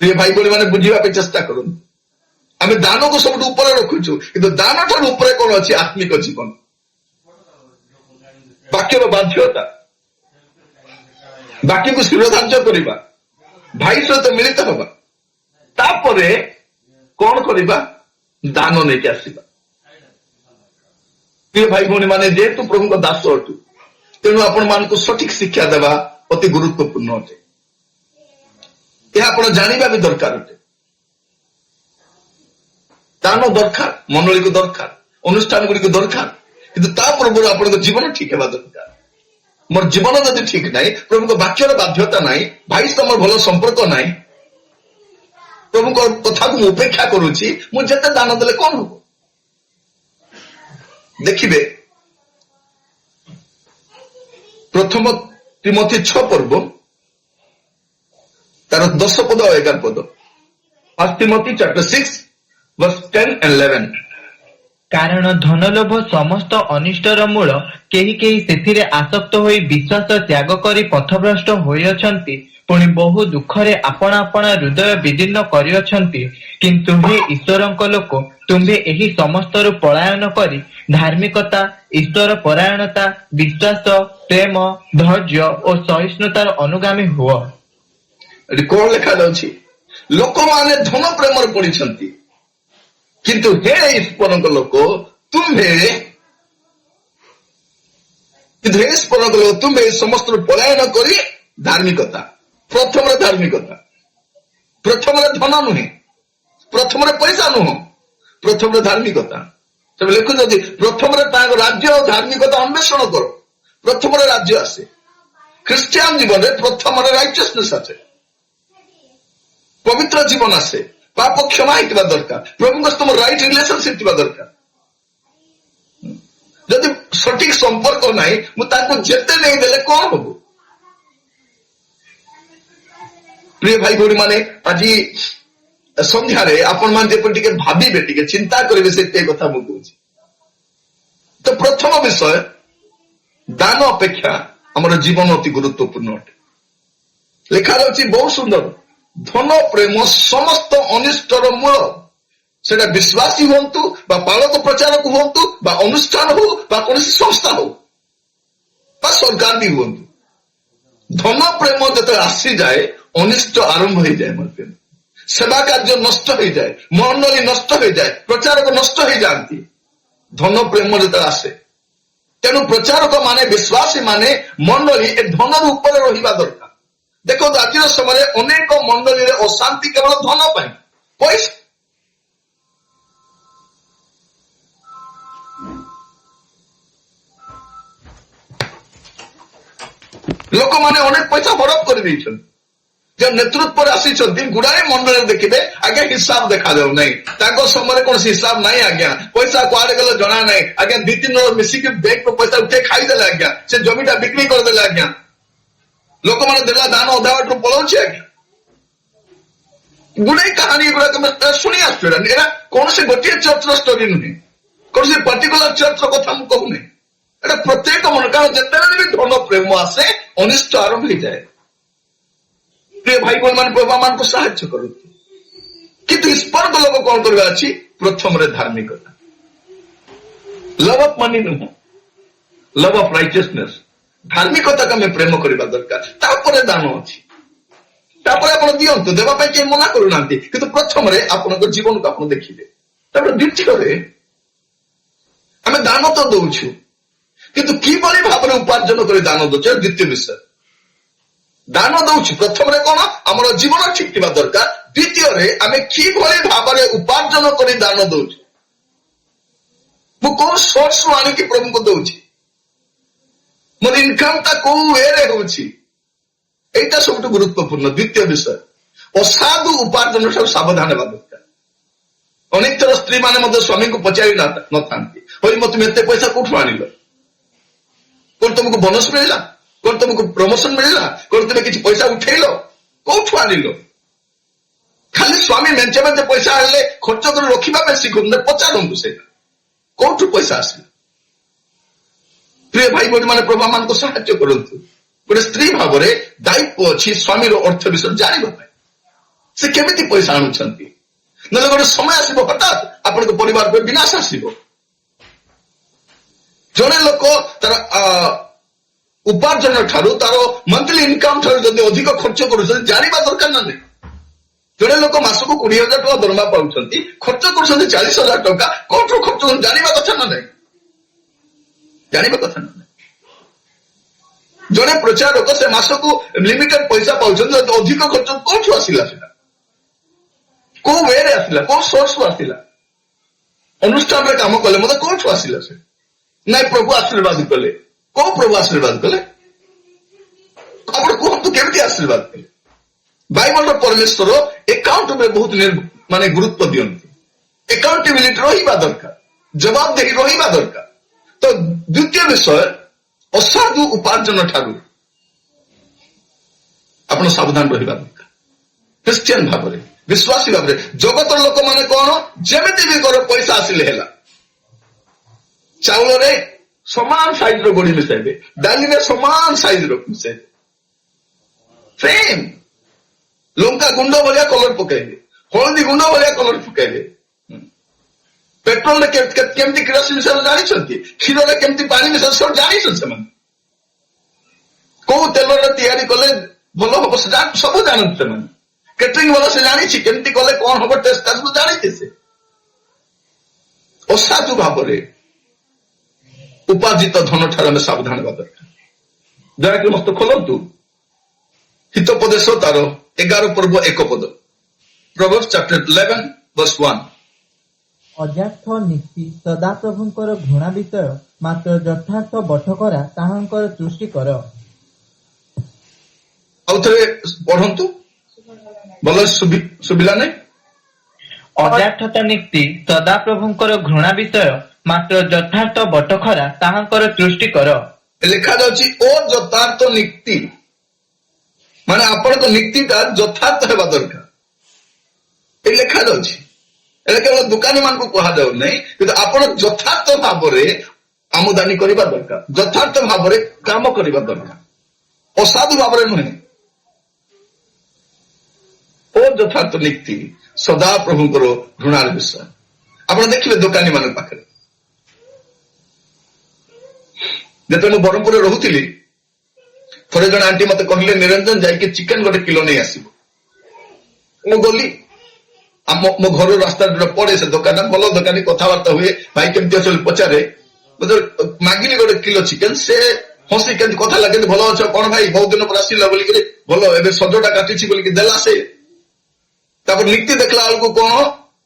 ପ୍ରିୟ ଭାଇ ଭଉଣୀ ମାନେ, ବୁଝିବା ପାଇଁ ଚେଷ୍ଟା କରନ୍ତୁ। ଆମେ ଦାନକୁ ସବୁଠୁ ଉପରେ ରଖୁଛୁ, କିନ୍ତୁ ଦାନ ଠାରୁ ଉପରେ କଣ ଅଛି? ଆତ୍ମିକ ଜୀବନ, ବାକ୍ୟର ବାଧ୍ୟତା, ବାକ୍ୟକୁ ଶିରୋଧାର୍ଯ୍ୟ କରିବା, ଭାଇ ସହିତ ମିଳିତ ହେବା। ତାପରେ କଣ କରିବା? ଦାନ ନେଇକି ଆସିବା। ପ୍ରିୟ ଭାଇ ଭଉଣୀ ମାନେ, ଯେହେତୁ ପ୍ରଭୁଙ୍କ ଦାସ ଅଟୁ, ତେଣୁ ଆପଣ ମାନଙ୍କୁ ସଠିକ ଶିକ୍ଷା ଦେବା ଅତି ଗୁରୁତ୍ୱପୂର୍ଣ୍ଣ ଅଟେ। ଏହା ଆପଣ ଜାଣିବା ବି ଦରକାର ଅଟେ। ଦାନ ଦରକାର, ମଣ୍ଡଳୀକୁ ଦରକାର, ଅନୁଷ୍ଠାନ ଗୁଡ଼ିକୁ ଦରକାର, କିନ୍ତୁ ତା ପୂର୍ବରୁ ଆପଣଙ୍କ ଜୀବନ ଠିକ ହେବା ଦରକାର। ମୋର ଜୀବନ ଯଦି ଠିକ ନାହିଁ, ପ୍ରଭୁଙ୍କ ବାକ୍ୟର ବାଧ୍ୟତା ନାହିଁ, ଭାଇ ତମର ଭଲ ସମ୍ପର୍କ ନାହିଁ, ପ୍ରଭୁଙ୍କ କଥାକୁ ମୁଁ ଉପେକ୍ଷା କରୁଛି, ମୁଁ ଯେତେ ଦାନ ଦେଲେ କଣ ହବ? ଦେଖିବେ ପ୍ରଥମ ତିମୋଥୀ 6 ପର୍ବ ତାର 10 ପଦ ଆଉ 11 ପଦ। 1 Timothy chapter 6 verse 10 and 11। କାରଣ ଧନଲୋଭ ସମସ୍ତ ଅନିଷ୍ଟର ମୂଳ, କେହି କେହି ସେଥିରେ ଆସକ୍ତ ହୋଇ ବିଶ୍ୱାସ ତ୍ୟାଗ କରି ପଥଭ୍ରଷ୍ଟ ହୋଇଅଛନ୍ତି, ପୁଣି ବହୁ ଦୁଃଖରେ ଆପଣା ଆପଣା ହୃଦୟ ବିଦୀର୍ଣ୍ଣ କରିଅଛନ୍ତି। କିନ୍ତୁ ହେ ଈଶ୍ୱରଙ୍କ ଲୋକ, ତୁମ୍ଭେ ଏହି ସମସ୍ତରୁ ପଳାୟନ କରି ଧାର୍ମିକତା, ଈଶ୍ୱର ପରାୟଣତା, ବିଶ୍ୱାସ, ପ୍ରେମ, ଧୈର୍ଯ୍ୟ ଓ ସହିଷ୍ଣୁତାର ଅନୁଗାମୀ ହୁଅ। ଏଠି କଣ ଲେଖାଯାଉଛି? ଲୋକମାନେ ଧନ ପ୍ରେମରେ ପଡ଼ିଛନ୍ତି, କିନ୍ତୁ ହେ ଈଶ୍ୱରଙ୍କ ଲୋକ ତୁମ୍ଭେ ସମସ୍ତରୁ ପଳାୟନ କରି ଧାର୍ମିକତା। ପ୍ରଥମରେ ଧାର୍ମିକତା, ପ୍ରଥମରେ ଧନ ନୁହେଁ, ପ୍ରଥମରେ ପଇସା ନୁହଁ, ପ୍ରଥମରେ ଧାର୍ମିକତା। ତେବେ ଲେଖୁଛନ୍ତି ପ୍ରଥମରେ ତାଙ୍କ ରାଜ୍ୟ ଓ ଧାର୍ମିକତା ଅନ୍ୱେଷଣ କର। ପ୍ରଥମରେ ରାଜ୍ୟ ଆସେ। ଖ୍ରୀଷ୍ଟିଆନ ଜୀବନରେ ପ୍ରଥମରେ ରାଇଚିୟସନେସ୍ ଆସେ, ପବିତ୍ର ଜୀବନ ଆସେ, ପାପ କ୍ଷମା ହେଇଥିବା ଦରକାର, ପ୍ରଭୁଙ୍କ ସହିତ ରାଇଟ ରିଲେସନସିପ ଥିବା ଦରକାର। ଯଦି ସଠିକ ସମ୍ପର୍କ ନାହିଁ, ମୁଁ ତାଙ୍କୁ ଯେତେ ନେଇଦେଲେ କଣ ହବ? ପ୍ରିୟ ଭାଇ ଭଉଣୀ ମାନେ, ଆଜି ସନ୍ଧ୍ୟାରେ ଆପଣ ମାନେ ଯେପରି ଟିକେ ଭାବିବେ, ଟିକେ ଚିନ୍ତା କରିବେ, ସେତିକି କଥା ମୁଁ କହୁଛି। ତ ପ୍ରଥମ ବିଷୟ, ଦାନ ଅପେକ୍ଷା ଆମର ଜୀବନ ଅତି ଗୁରୁତ୍ୱପୂର୍ଣ୍ଣ ଅଟେ। ଲେଖାଯାଉଛି ବହୁତ ସୁନ୍ଦର, ଧନ ପ୍ରେମ ସମସ୍ତ ଅନିଷ୍ଟର ମୂଳ। ସେଟା ବିଶ୍ୱାସୀ ହୁଅନ୍ତୁ, ବା ପାଳକ ପ୍ରଚାରକ ହୁଅନ୍ତୁ, ବା ଅନୁଷ୍ଠାନ ହଉ, ବା କୌଣସି ସଂସ୍ଥା ହଉ, ବା ସରକାର ବି ହୁଅନ୍ତୁ। ଧନ ପ୍ରେମ ଯେତେବେଳେ ଆସିଯାଏ, ଅନିଷ୍ଟ ଆରମ୍ଭ ହେଇଯାଏ। ସେବା କାର୍ଯ୍ୟ ନଷ୍ଟ ହେଇଯାଏ, ମଣ୍ଡଳୀ ନଷ୍ଟ ହେଇଯାଏ, ପ୍ରଚାରକ ନଷ୍ଟ ହେଇଯାଆନ୍ତି ଧନ ପ୍ରେମ ଯେତେବେଳେ ଆସେ। ତେଣୁ ପ୍ରଚାରକ ମାନେ, ବିଶ୍ୱାସୀ ମାନେ, ମଣ୍ଡଳୀ ଏ ଧନର ଉପରେ ରହିବା ଦରକାର। ଦେଖନ୍ତୁ ଆଜିର ସମୟରେ ଅନେକ ମଣ୍ଡଳୀରେ ଅଶାନ୍ତି କେବଳ ଧନ ପାଇଁ, ପଇସା। ଲୋକମାନେ ଅନେକ ପଇସା ହଡପ କରିଦେଇଛନ୍ତି। ଯେ ନେତୃତ୍ୱରେ ଆସିଛନ୍ତି ଗୁଡାଏ ମଣ୍ଡଳୀରେ ଦେଖିବେ, ଆଜ୍ଞା ହିସାବ ଦେଖାଯାଉ ନାହିଁ, ତାଙ୍କ ସମୟରେ କୌଣସି ହିସାବ ନାହିଁ। ଆଜ୍ଞା ପଇସା କୁଆଡେ ଗଲେ ଜଣା ନାହିଁ। ଆଜ୍ଞା 2-3 ଜଣ ମିଶିକି ବ୍ୟାଙ୍କରୁ ପଇସା ଉଠେଇ ଖାଇଦେଲେ। ଆଜ୍ଞା ସେ ଜମିଟା ବିକ୍ରି କରିଦେଲେ। ଆଜ୍ଞା ଲୋକମାନେ ଦେଲା ଦାନ ଅଧା ବାଟରୁ ପଳାଉଛି। ଆଜ୍ଞା ଗୁଡାଏ କାହାଣୀ ଗୁଡାକ ଶୁଣି ଆସୁଛୁ। ଏରା କୌଣସି ଗୋଟିଏ ଚର୍ଚ୍ଚର ଷ୍ଟୋରି ନୁହେଁ, କୌଣସି ପର୍ଟିକୁଲାର ଚର୍ଚ୍ଚର କଥା ମୁଁ କହୁନି। ଏଟା ପ୍ରତ୍ୟେକ ମନ, କାରଣ ଯେତେବେଳେ ବି ଧନ ପ୍ରେମ ଆସେ, ଅନିଷ୍ଟ ଆରମ୍ଭ ହେଇଯାଏ। ପ୍ରିୟ ଭାଇ ଭଉଣୀ ମାନେ, ପ୍ରଭୁ ମାନଙ୍କୁ ସାହାଯ୍ୟ କରନ୍ତୁ। କିନ୍ତୁ ଈଶ୍ୱରଙ୍କ ଲୋକ କଣ କରିବା ଅଛି? ପ୍ରଥମରେ ଧାର୍ମିକତା, ଲଭ୍ ଅଫ୍ ମନି ନୁହଁ, ଲଭ୍ ଅଫ୍ ରାଇଚିୟସନେସ୍। ଧାର୍ମିକତାକୁ ଆମେ ପ୍ରେମ କରିବା ଦରକାର। ତାପରେ ଦାନ ଅଛି, ତାପରେ ଆପଣ ଦିଅନ୍ତୁ, ଦେବା ପାଇଁ କେହି ମନା କରୁନାହାନ୍ତି, କିନ୍ତୁ ପ୍ରଥମରେ ଆପଣଙ୍କ ଜୀବନକୁ ଆପଣ ଦେଖିବେ। ତାପରେ ଦ୍ୱିତୀୟରେ ଆମେ ଦାନ ତ ଦଉଛୁ, କିନ୍ତୁ କିଭଳି ଭାବରେ ଉପାର୍ଜନ କରି ଦାନ ଦଉଛୁ, ଦ୍ୱିତୀୟ ବିଷୟ। ଦାନ ଦଉଛୁ, ପ୍ରଥମରେ କଣ? ଆମର ଜୀବନ ଠିକ ଥିବା ଦରକାର। ଦ୍ୱିତୀୟରେ ଆମେ କିଭଳି ଭାବରେ ଉପାର୍ଜନ କରି ଦାନ ଦଉଛୁ। ମୁଁ କୋଉ ସୋର୍ସରୁ ଆଣିକି ପ୍ରଭୁଙ୍କୁ ଦଉଛି, ମୋର ଇନକମ ଟା କୋଉ ୱେରେ ହଉଛି, এইটা ସବୁଠୁ ଗୁରୁତ୍ୱପୂର୍ଣ୍ଣ। ଦ୍ୱିତୀୟ ବିଷୟ, ଅସାଧୁ ଉପାର୍ଜନ ଠାରୁ ସାବଧାନ ହେବା ଦରକାର। ଅନେକ ଥର ସ୍ତ୍ରୀ ମାନେ ମଧ୍ୟ ସ୍ୱାମୀଙ୍କୁ ପଚାରି ନଥାନ୍ତି, ହଇ ମତେ ଏତେ ପଇସା କୋଉଠୁ ଆଣିଲ? କଣ ତମକୁ ବୋନସ ମିଳିଲା? କଣ ତମକୁ ପ୍ରମୋସନ ମିଳିଲା? କଣ ତମେ କିଛି ପଇସା ଉଠେଇଲ? କୋଉଠୁ ଆଣିଲ? ଖାଲି ସ୍ୱାମୀ ମେଞ୍ଚେ ମେଞ୍ଚେ ପଇସା ଆଣିଲେ ଖର୍ଚ୍ଚ କରି ରଖିବା ପାଇଁ ଶିଖନ୍ତୁ, ପଚାରନ୍ତୁ ସେଇଟା କୋଉଠୁ ପଇସା ଆସିଲା। ପ୍ରିୟ ଭାଇ ଭଉଣୀ ମାନେ, ପ୍ରଭୁ ମାନଙ୍କୁ ସାହାଯ୍ୟ କରନ୍ତୁ। ଗୋଟେ ସ୍ତ୍ରୀ ଭାବରେ ଦାୟିତ୍ୱ ଅଛି ସ୍ୱାମୀର ଅର୍ଥ ବିଷୟରେ ଜାଣିବା ପାଇଁ, ସେ କେମିତି ପଇସା ଆଣୁଛନ୍ତି। ନହେଲେ ଗୋଟେ ସମୟ ଆସିବ, ହଠାତ୍ ଆପଣଙ୍କ ପରିବାର ଉପରେ ବିନାଶ ଆସିବ। ଜଣେ ଲୋକ ତାର ଉପାର୍ଜନ ଠାରୁ, ତାର ମନ୍ଥଲି ଇନକମ ଠାରୁ ଯଦି ଅଧିକ ଖର୍ଚ୍ଚ କରୁଛନ୍ତି, ଜାଣିବା ଦରକାର ନା ନାହିଁ। ଜଣେ ଲୋକ ମାସକୁ 20,000 ଟଙ୍କା ଦରମା ପାଉଛନ୍ତି, ଖର୍ଚ୍ଚ କରୁଛନ୍ତି 40,000 ଟଙ୍କା, କୋଉଠୁ ଖର୍ଚ୍ଚ କରୁଛନ୍ତି ଜାଣିବା କଥା ନା ନାହିଁ? ଜାଣିବା କଥା ନା ନାହିଁ? ଜଣେ ପ୍ରଚାରକ ସେ ମାସକୁ ଲିମିଟେଡ ପଇସା ପାଉଛନ୍ତି, ଅଧିକ ଖର୍ଚ୍ଚ କୋଉଠୁ ଆସିଲା? ସେଟା କୋଉ ୱେରେ ଆସିଲା? କୋଉ ସୋର୍ସରୁ ଆସିଲା? ଅନୁଷ୍ଠାନରେ କାମ କଲେ ମତେ କୋଉଠୁ ଆସିଲା? ସେ ନାଇଁ ପ୍ରଭୁ ଆଶୀର୍ବାଦ କଲେ। କୋଉ ପ୍ରଭୁ ଆଶୀର୍ବାଦ କଲେ? ଆପଣ କୁହନ୍ତୁ କେମିତି ଆଶୀର୍ବାଦ କଲେ? ବାଇବଲର ପରମେଶ୍ୱର ଏକାଉଣ୍ଟ ଉପରେ ବହୁତ ମାନେ ଗୁରୁତ୍ୱ ଦିଅନ୍ତି। ଏକାଉଣ୍ଟେବିଲିଟି ରହିବା ଦରକାର, ଜବାବଦେହି ରହିବା ଦରକାର। ତ ଦ୍ୱିତୀୟ ବିଷୟ, ଅସାଧୁ ଉପାର୍ଜନ ଠାରୁ ଆପଣ ସାବଧାନ ରହିବା ଦରକାର। ଖ୍ରୀଷ୍ଟିଆନ ଭାବରେ, ବିଶ୍ୱାସୀ ଭାବରେ। ଜଗତର ଲୋକମାନେ କଣ, ଯେମିତି ବି କର ପଇସା ଆସିଲେ ହେଲା। ଚାଉଳରେ ସମାନ ସାଇଜର ଗୋଡି ମିଶାଇବେ, ଡାଲିରେ ସମାନ ସାଇଜର ମିଶାଇବେ, ସେମ୍ ଲଙ୍କା ଗୁଣ୍ଡ ଭଳିଆ କଲର ପକାଇବେ, ହଳଦୀ ଗୁଣ୍ଡ ଭଳିଆ କଲର ପକାଇବେ। ପେଟ୍ରୋଲରେ କେମିତି କିରୋସିନ ମିଶାଇବ ଜାଣିଛନ୍ତି? କ୍ଷୀରରେ କେମିତି ପାଣି ମିଶାଇବ ସବୁ ଜାଣିଛନ୍ତି ସେମାନେ। କୋଉ ତେଲରେ ତିଆରି କଲେ ଭଲ ହବ ସେ ସବୁ ଜାଣନ୍ତି ସେମାନେ। କେଟରିଂ ବାଲା ସେ ଜାଣିଛି କେମିତି କଲେ କଣ ହବ, ଟେଷ୍ଟ ସବୁ ଜାଣିଛି ସେ। ଅସାଧୁ ଭାବରେ ଉପାର୍ଜିତ ଧନ ଠାରୁ ଆମେ ସାବଧାନ ହେବା ଦରକାର। ଦୟାକରି ମସ୍ତ ଖୋଲନ୍ତୁ ହିତୋପଦେଶ ତାର 11 ପର୍ବ 1 ପଦ, Proverbs chapter 11 verse 1। ଅଯାର୍ଥ ନୀତି ସଦାପ୍ରଭୁଙ୍କର ଘୃଣା ବିଷୟ, ମାତ୍ର ଯଥାର୍ଥ ବଠକରା ତାହାଙ୍କର ତୁଷ୍ଟିକର। ଆଉ ଥରେ ପଢନ୍ତୁ, ଭଲ ଶୁଭିଲା ନାହିଁ? ଅଯାର୍ଥତା ନୀତି ସଦାପ୍ରଭୁଙ୍କର ଘୃଣା ବିଷୟ, ମାତ୍ର ଯଥାର୍ଥ ବଟଖରା ତାହାଙ୍କର ତୃଷ୍ଟିକର। ଲେଖାଯାଉଛି ଓ ଯଥାର୍ଥ ନୀତି, ମାନେ ଆପଣଙ୍କ ନୀତିଟା ଯଥାର୍ଥ ହେବା ଦରକାର। ଏ ଲେଖାଯାଉଛି, ଏଟା କେବଳ ଦୋକାନୀ ମାନଙ୍କୁ କୁହାଯାଉ ନାହିଁ, କିନ୍ତୁ ଆପଣ ଯଥାର୍ଥ ଭାବରେ ଆମଦାନୀ କରିବା ଦରକାର, ଯଥାର୍ଥ ଭାବରେ କାମ କରିବା ଦରକାର, ଅସାଧୁ ଭାବରେ ନୁହେଁ। ଓ ଯଥାର୍ଥ ନୀତି ସଦାପ୍ରଭୁଙ୍କର ଘୃଣାର ବିଷୟ। ଆପଣ ଦେଖିବେ ଦୋକାନୀ ମାନଙ୍କ ପାଖରେ, ଯେତେବେଳେ ମୁଁ ବ୍ରହ୍ମପୁରରେ ରହୁଥିଲି, ଥରେ ଜଣେ ଆଣ୍ଟି ମତେ କହିଲେ, ନିରଞ୍ଜନ ଯାଇକି ଚିକେନ ଗୋଟେ କିଲୋ ନେଇ ଆସିବ। ମୁଁ ଗଲି, ମୋ ଘର ରାସ୍ତାରେ ଯୋଉଟା ପଡେ ସେ ଦୋକାନ, ଭଲ ଦୋକାନୀ, କଥାବାର୍ତ୍ତା ହୁଏ, ଭାଇ କେମିତି ଅଛ ପଚାରେ, ମାଗିଲି ଗୋଟେ କିଲୋ ଚିକେନ। ସେ ହସି କେମିତି କଥା ଲାଗେ, ଭଲ ଅଛ, କଣ ଭାଇ ବହୁତ ଦିନ ପରେ ଆସିଲା ବୋଲିକିରି, ଭଲ ଏବେ ସଜଟା କାଟିଛି ବୋଲିକି ଦେଲା ସେ। ତାପରେ ନୀତି ଦେଖିଲା ବେଳକୁ କଣ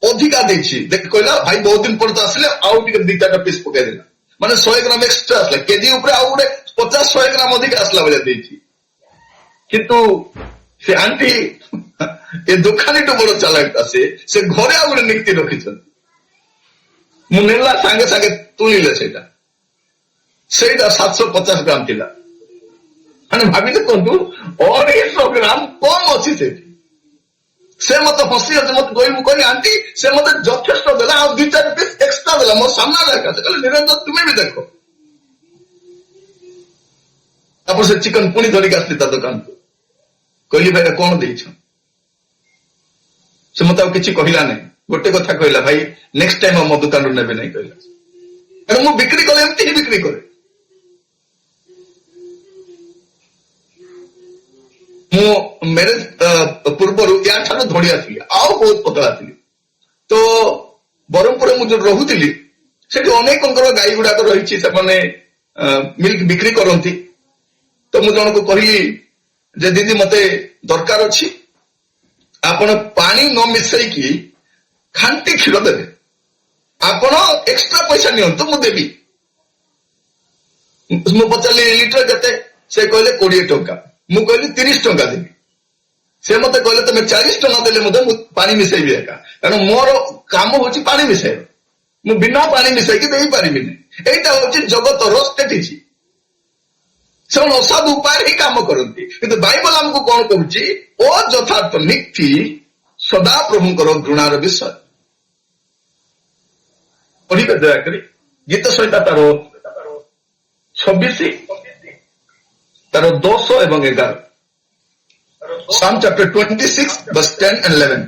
ଅଧିକା ଦେଇଛି, କହିଲା ଭାଇ ବହୁତ ଦିନ ପରେ ତ ଆସିଲେ, ଆଉ ଟିକେ 2-4ଟା ପିସ୍ ପକେଇଦେଲା, ମାନେ 100 ଗ୍ରାମ ଏକ୍ସଟ୍ରା ଆସିଲା, କେଜି ଉପରେ ଆଉ ଗୋଟେ 50-100 ଗ୍ରାମ ଅଧିକା ଆସିଲା ଭଳିଆ ଦେଇଛି। କିନ୍ତୁ ସେ ଆଣ୍ଟି, ଏ ଦୋକାନୀଠୁ ବଡ ଚାଲାକଟା, ସେ ଘରେ ଆଉ ଗୋଟେ ନୀତି ରଖିଛନ୍ତି। ମୁଁ ନେଲା ସାଙ୍ଗେ ସାଙ୍ଗେ ତୁଳିଲେ, ସେଇଟା 750 ଗ୍ରାମ ଥିଲା। ମାନେ ଭାବି ଦେଖନ୍ତୁ 250 ଗ୍ରାମ କମ ଅଛି ସେଠି। ସେ ମତେ ହସି ହସି ମତେ ମୁଁ କହିଲି ଆଣ୍ଟି ସେ ମତେ ଯଥେଷ୍ଟ ଦେଲା, ଆଉ 2-4 ପିସ୍ ଏକ୍ସଟ୍ରା ଦେଲା ମୋ ସାମ୍ନାରେ ଏକା। ସେ କହିଲେ ନିରଞ୍ଜନ ତୁମେ ବି ଦେଖ। ତାପରେ ସେ ଚିକେନ ପୁଣି ଧରିକି ଆସିଲି ତା ଦୋକାନକୁ, କହିଲି ଭାଇ କଣ ଦେଇଛ? ସେ ମତେ ଆଉ କିଛି କହିଲା ନାହିଁ, ଗୋଟେ କଥା କହିଲା, ଭାଇ ନେକ୍ସଟ ଟାଇମ ମୋ ଦୋକାନରୁ ନେବେ ନାହିଁ କହିଲା। କାରଣ ମୁଁ ବିକ୍ରି କଲେ ଏମିତି ହିଁ ବିକ୍ରି କରେ। ମୁଁ ମ୍ୟାରେଜ ପୂର୍ବରୁ ୟାଠାରୁ ଧଡ଼ିଆ ଥିଲି, ଆଉ ବହୁତ ପତଳା ଥିଲି। ତ ବ୍ରହ୍ମପୁରରେ ମୁଁ ଯୋଉ ରହୁଥିଲି, ସେଠି ଅନେକଙ୍କର ଗାଈ ଗୁଡାକ ରହିଛି, ସେମାନେ ମିଲ୍କ ବିକ୍ରି କରନ୍ତି। ତ ମୁଁ ଜଣକୁ କହିଲି ଯେ ଦିଦି ମତେ ଦରକାର ଅଛି, ଆପଣ ପାଣି ନ ମିଶେଇକି ଖାଣ୍ଟି କ୍ଷୀର ଦେବେ, ଆପଣ ଏକ୍ସଟ୍ରା ପଇସା ନିଅନ୍ତୁ ମୁଁ ଦେବି। ମୁଁ ପଚାରିଲି ଲିଟର କେତେ? ସେ କହିଲେ 20 ଟଙ୍କା। ମୁଁ କହିଲି 30 ଟଙ୍କା ଦେବି। ସେ ମତେ କହିଲେ ତମେ 40 ଟଙ୍କା ଦେଲେ ମଧ୍ୟ ମୁଁ ପାଣି ମିଶେଇବି ଏକା, କାରଣ ମୋର କାମ ହଉଛି ପାଣି ମିଶାଇବା, ମୁଁ ବିନା ପାଣି ମିଶାଇକି ଦେଇପାରିବିନି। ଏଇଟା ହଉଛି ଜଗତର ଷ୍ଟ୍ରାଟେଜି। ସେମାନେ ଅସାଧୁ ଉପାୟରେ ହିଁ କାମ କରନ୍ତି, କିନ୍ତୁ ବାଇବଲ ଆମକୁ କଣ କହୁଛି? ଓ ଯଥାର୍ଥ ନୀତି ସଦାପ୍ରଭୁଙ୍କର ଘୃଣାର ବିଷୟ। ପଢିବେ ଦୟାକରି ଗୀତ ସଂହିତା ତାର 26 ତାର 10 ଏବଂ 11। Psalm chapter 26 verse 10 and 11।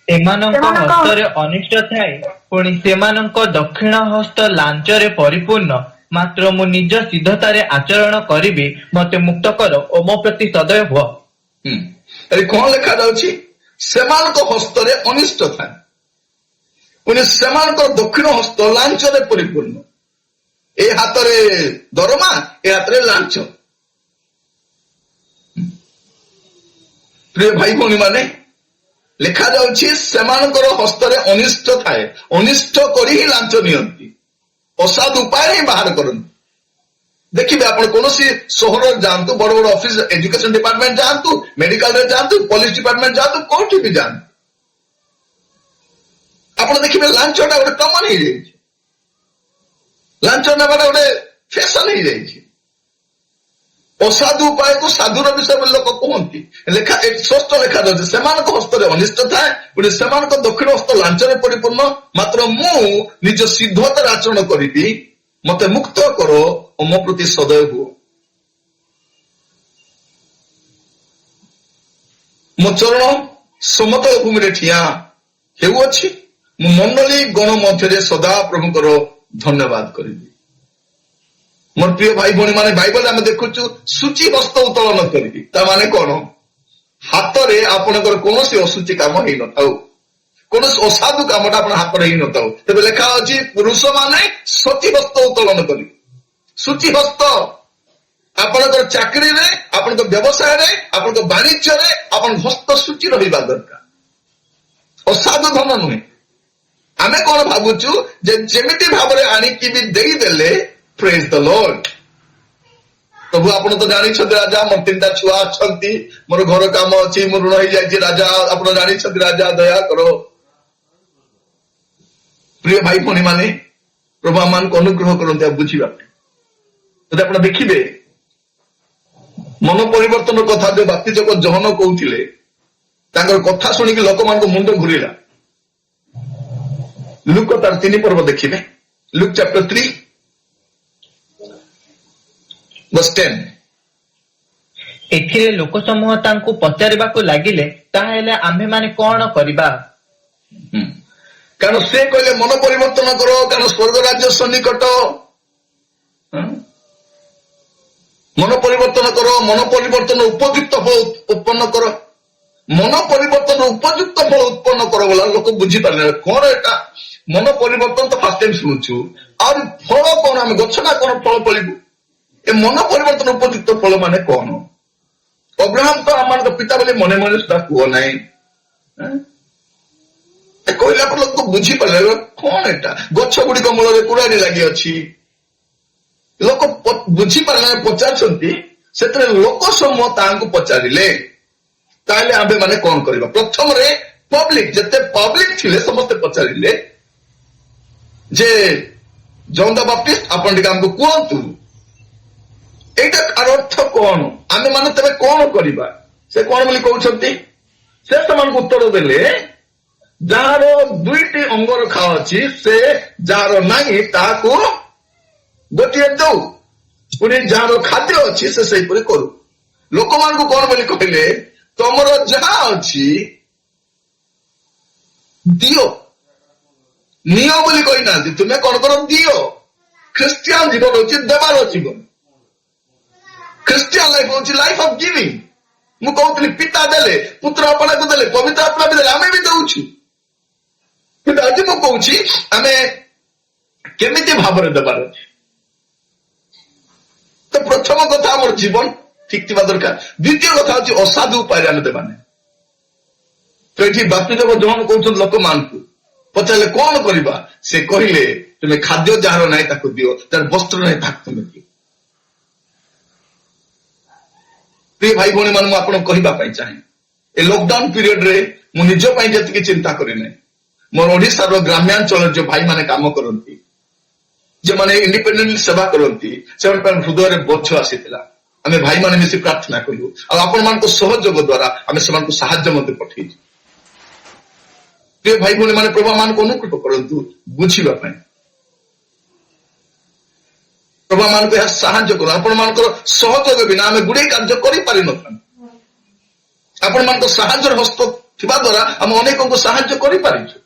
ଏମାନଙ୍କ ହସ୍ତରେ ଅନିଷ୍ଟ ଥାଏ, ପୁଣି ସେମାନଙ୍କ ଦକ୍ଷିଣ ହସ୍ତ ଲାଞ୍ଚରେ ପରିପୂର୍ଣ୍ଣ। ମାତ୍ର ମୁଁ ନିଜ ସିଦ୍ଧତାରେ ଆଚରଣ କରିବି, ମତେ ମୁକ୍ତ କର ଓ ମୋ ପ୍ରତି ସଦୟ ହୁଅ। ଏଠି କଣ ଲେଖାଯାଉଛି? ସେମାନଙ୍କ ହସ୍ତରେ ଅନିଷ୍ଟ ଥାଏ, ପୁଣି ସେମାନଙ୍କ ଦକ୍ଷିଣ ହସ୍ତ ଲାଞ୍ଚରେ ପରିପୂର୍ଣ୍ଣ। ଏ ହାତରେ ଦରମା, ଏ ହାତରେ ଲାଞ୍ଚ। ପ୍ରିୟ ଭାଇ ଭଉଣୀ ମାନେ, ଲେଖାଯାଉଛି ସେମାନଙ୍କର ହସ୍ତରେ ଅନିଷ୍ଟ ଥାଏ, ଅନିଷ୍ଟ କରି ହିଁ ଲାଞ୍ଚ ନିଅନ୍ତି, ଅସାଧୁ ଉପାୟରେ ହିଁ ବାହାର କରନ୍ତି। ଦେଖିବେ ଆପଣ କୌଣସି ସହରରେ ଯାଆନ୍ତୁ, ବଡ ବଡ ଅଫିସ, ଏଜୁକେସନ ଡିପାର୍ଟମେଣ୍ଟ ଯାଆନ୍ତୁ, ମେଡିକାଲରେ ଯାଆନ୍ତୁ, ପୋଲିସ ଡିପାର୍ଟମେଣ୍ଟ ଯାଆନ୍ତୁ, କୋଉଠି ବି ଯାଆନ୍ତୁ, ଆପଣ ଦେଖିବେ ଲାଞ୍ଚଟା ଗୋଟେ କମନ ହେଇଯାଇଛି। ଲାଞ୍ଚ ନେବାଟା ଗୋଟେ ଫ୍ୟାସନ ହେଇଯାଇଛି। ଅସାଧୁ ଉପାୟକୁ ସାଧୁର ବିଷୟ ବୋଲି ଲୋକ କୁହନ୍ତି। ସ୍ପଷ୍ଟ ଲେଖାଯାଉଛି ସେମାନଙ୍କ ହସ୍ତରେ ଅନିଷ୍ଟ ଥାଏ, ପୁଣି ସେମାନଙ୍କ ଦକ୍ଷିଣ ହସ୍ତ ଲାଞ୍ଚରେ ପରିପୂର୍ଣ୍ଣ। ମାତ୍ର ମୁଁ ନିଜ ସିଦ୍ଧତାର ଆଚରଣ କରିବି, ମତେ ମୁକ୍ତ କର ଓ ମୋ ପ୍ରତି ସଦୟ ହୁଅ। ମୋ ଚରଣ ସମତଳ ଭୂମିରେ ଠିଆ ହେଉଅଛି, ମୁଁ ମଣ୍ଡଳୀ ଗଣ ମଧ୍ୟରେ ସଦା ପ୍ରଭୁଙ୍କର ଧନ୍ୟବାଦ କରିବି। ମୋର ପ୍ରିୟ ଭାଇ ଭଉଣୀ ମାନେ, ବାଇବଲରେ ଆମେ ଦେଖୁଛୁ ସୂଚି ହସ୍ତ ଉତ୍ତୋଳନ କରିବି। ତା ମାନେ କଣ? ହାତରେ ଆପଣଙ୍କର କୌଣସି ଅଶୁଚି କାମ ହେଇନଥାଉ, କୌଣସି ଅସାଧୁ କାମଟା ଆପଣ ହାତରେ ହେଇନଥାଉ। ତେବେ ଲେଖା ଅଛି ପୁରୁଷ ମାନେ ସତୀ ହସ୍ତ ଉତ୍ତୋଳନ କରିବେ। ସୂଚି ହସ୍ତ ଆପଣଙ୍କର ଚାକିରିରେ, ଆପଣଙ୍କ ବ୍ୟବସାୟରେ, ଆପଣଙ୍କ ବାଣିଜ୍ୟରେ ଆପଣଙ୍କ ହସ୍ତ ସୂଚି ରହିବା ଦରକାର। ଅସାଧୁ ଧନ ନୁହେଁ। ଆମେ କଣ ଭାବୁଛୁ ଯେ ଯେମିତି ଭାବରେ ଆଣିକି ବି ଦେଇଦେଲେ, ପ୍ରେଜ୍ ଦ ଲର୍ଡ। ପ୍ରଭୁ ଆପଣ ତ ଜାଣିଛନ୍ତି ରାଜା, ମୋର 3ଟା ଛୁଆ ଅଛନ୍ତି, ମୋର ଘର କାମ ଅଛି, ମୋର ଋଣ ହେଇଯାଇଛି ରାଜା, ଆପଣ ଜାଣିଛନ୍ତି ରାଜା, ଦୟା କର। ପ୍ରିୟ ଭାଇ ଭଉଣୀ ମାନେ, ପ୍ରଭୁ ଆମମାନଙ୍କୁ ଅନୁଗ୍ରହ କରନ୍ତି ଆଉ ବୁଝିବା ପାଇଁ। ଯଦି ଆପଣ ଦେଖିବେ ମନ ପରିବର୍ତ୍ତନ କଥା ଯୋଉ ବାପ୍ତିଜକ ଜହନ କହୁଥିଲେ, ତାଙ୍କର କଥା ଶୁଣିକି ଲୋକମାନଙ୍କ ମୁଣ୍ଡ ଘୁରିଲା। ଲୁକ ତାର 3 ପର୍ବ ଦେଖିବେ, ଲୁକ୍ ଚାପ୍ଟର 3 verse 10। ଏଥିରେ ଲୋକସମୂହ ତାଙ୍କୁ ପଚାରିବାକୁ ଲାଗିଲେ, ତାହେଲେ ଆମ୍ଭେମାନେ କଣ କରିବା? କାରଣ ସେ କହିଲେ ମନ ପରିବର୍ତ୍ତନ କର, କାରଣ ସ୍ୱର୍ଗ ରାଜ୍ୟ ସନ୍ନିକଟ। ମନ ପରିବର୍ତ୍ତନ କର, ମନ ପରିବର୍ତ୍ତନ ଉପଯୁକ୍ତ ଫଳ ଉତ୍ପନ୍ନ କର। ମନ ପରିବର୍ତ୍ତନ ଉପଯୁକ୍ତ ଫଳ ଉତ୍ପନ୍ନ କର ବୋଲା ଲୋକ ବୁଝିପାରିଲେ କଣ ଏଟା। ମନ ପରିବର୍ତ୍ତନ ତ ଫାଷ୍ଟ ଟାଇମ ଶୁଣୁଛୁ, ଆଉ ଫଳ କଣ? ଆମେ ଗଛଟା କଣ ଫଳ ଫଳିବୁ? ଏ ମନ ପରିବର୍ତ୍ତନ ଉପଯୁକ୍ତ ଫଳ ମାନେ କଣ? ଅବ୍ରାହମ ତ ଆମମାନଙ୍କ ପିତା ବୋଲି ମନେ ମନେ ସୁଦ୍ଧା କୁହ ନାହିଁ। କହିଲା ପରେ ଲୋକ ବୁଝିପାରିଲେ କଣ ଏଟା। ଗଛ ଗୁଡିକ ମୂଳରେ କୁରାଡି ଲାଗି ଅଛି। ଲୋକ ବୁଝିପାରିଲେ, ପଚାରୁଛନ୍ତି। ସେଥିରେ ଲୋକ ସମୂହ ତାହାଙ୍କୁ ପଚାରିଲେ, ତାହେଲେ ଆମ୍ଭେ ମାନେ କଣ କରିବା? ପ୍ରଥମରେ ପବ୍ଲିକ, ଯେତେ ପବ୍ଲିକ ଥିଲେ ସମସ୍ତେ ପଚାରିଲେ ଯେ ଜନ୍ ଦ ବାପ୍ଟିଷ୍ଟ ଆପଣ ଟିକେ ଆମକୁ କୁହନ୍ତୁ, ଏଇଟା ଅର୍ଥ କଣ? ଆମେ ମାନେ ତେବେ କଣ କରିବା? ସେ କଣ ବୋଲି କହୁଛନ୍ତି? ସେ ସେମାନଙ୍କୁ ଉତ୍ତର ଦେଲେ, ଯାହାର 2ଟି ଅଙ୍ଗ ରଖା ଅଛି, ସେ ଯାହାର ନାହିଁ ତାହାକୁ ଗୋଟିଏ ଦଉ, ପୁଣି ଯାହାର ଖାଦ୍ୟ ଅଛି ସେ ସେହିପରି କରୁ। ଲୋକମାନଙ୍କୁ କଣ ବୋଲି କହିଲେ? ତମର ଯାହା ଅଛି ଦିଅ, ନିଅ ବୋଲି କହିନାହାନ୍ତି। ତୁମେ କଣ କର? ଦିଅ। ଖ୍ରୀଷ୍ଟିଆନ ଜୀବନ ହଉଛି ଦେବାର ଜୀବନ। ଖ୍ରୀଷ୍ଟିଆନ ଲାଇଫ ହଉଛି ଲାଇଫ ଅଫ ଗିଭିଂ। ମୁଁ କହୁଥିଲି ପିତା ଦେଲେ, ପୁତ୍ର ଆପଣଙ୍କୁ ଦେଲେ, ପବିତ୍ର ଆତ୍ମା ବି ଦେଲେ, ଆମେ ବି ଦଉଛୁ। କିନ୍ତୁ ଆଜି ମୁଁ କହୁଛି ଆମେ କେମିତି ଭାବରେ ଦେବାର ଅଛି। ତ ପ୍ରଥମ କଥା ଆମର ଜୀବନ ଠିକ ଥିବା ଦରକାର। ଦ୍ୱିତୀୟ କଥା ହଉଛି ଅସାଧୁ ଉପାୟରେ ଆମେ ଦେବା ନାହିଁ। ତ ଏଠି ବାପ୍ତିଜକ ଜହନ କହୁଛନ୍ତି ଲୋକମାନଙ୍କୁ, ପଚାରିଲେ କଣ କରିବା? ସେ କହିଲେ ତୁମେ ଖାଦ୍ୟ ଯାହାର ନାହିଁ ତାକୁ ଦିଅ, ଯାହାର ବସ୍ତ୍ର ନାହିଁ ତାକୁ ତୁମେ ଦିଅ। ପ୍ରିୟ ଭାଇ ଭଉଣୀ ମାନେ, ମୁଁ ଆପଣଙ୍କୁ କହିବା ପାଇଁ ଚାହେଁ, ଏ ଲକଡାଉନ ପିରିୟଡରେ ମୁଁ ନିଜ ପାଇଁ ଯେତିକି ଚିନ୍ତା କରିନାହିଁ, ମୋର ଓଡିଶାର ଗ୍ରାମ୍ୟାଞ୍ଚଳରେ ଯୋଉ ଭାଇମାନେ କାମ କରନ୍ତି, ଯେଉଁମାନେ ଇଣ୍ଡିପେଣ୍ଡେଣ୍ଟଲି ସେବା କରନ୍ତି, ସେମାନଙ୍କ ପାଇଁ ହୃଦୟରେ ବୋଝ ଆସିଥିଲା। ଆମେ ଭାଇମାନେ ମିଶି ପ୍ରାର୍ଥନା କଲୁ, ଆଉ ଆପଣମାନଙ୍କ ସହଯୋଗ ଦ୍ୱାରା ଆମେ ସେମାନଙ୍କୁ ସାହାଯ୍ୟ ମଧ୍ୟ ପଠେଇଛୁ। ପ୍ରିୟ ଭାଇ ଭଉଣୀ ମାନେ, ପ୍ରଭୁ ମାନଙ୍କୁ ଅନୁକୂଳ କରନ୍ତୁ ବୁଝିବା ପାଇଁ। ପ୍ରଭୁ ମାନଙ୍କୁ ଏହା ସାହାଯ୍ୟ କରୁ। ଆପଣମାନଙ୍କର ସହଯୋଗ ବିନା ଆମେ ଗୁଡିଏ କାର୍ଯ୍ୟ କରିପାରିନଥାନ୍ତୁ। ଆପଣମାନଙ୍କ ସାହାଯ୍ୟର ହସ୍ତ ଥିବା ଦ୍ୱାରା ଆମେ ଅନେକଙ୍କୁ ସାହାଯ୍ୟ କରିପାରିଛୁ।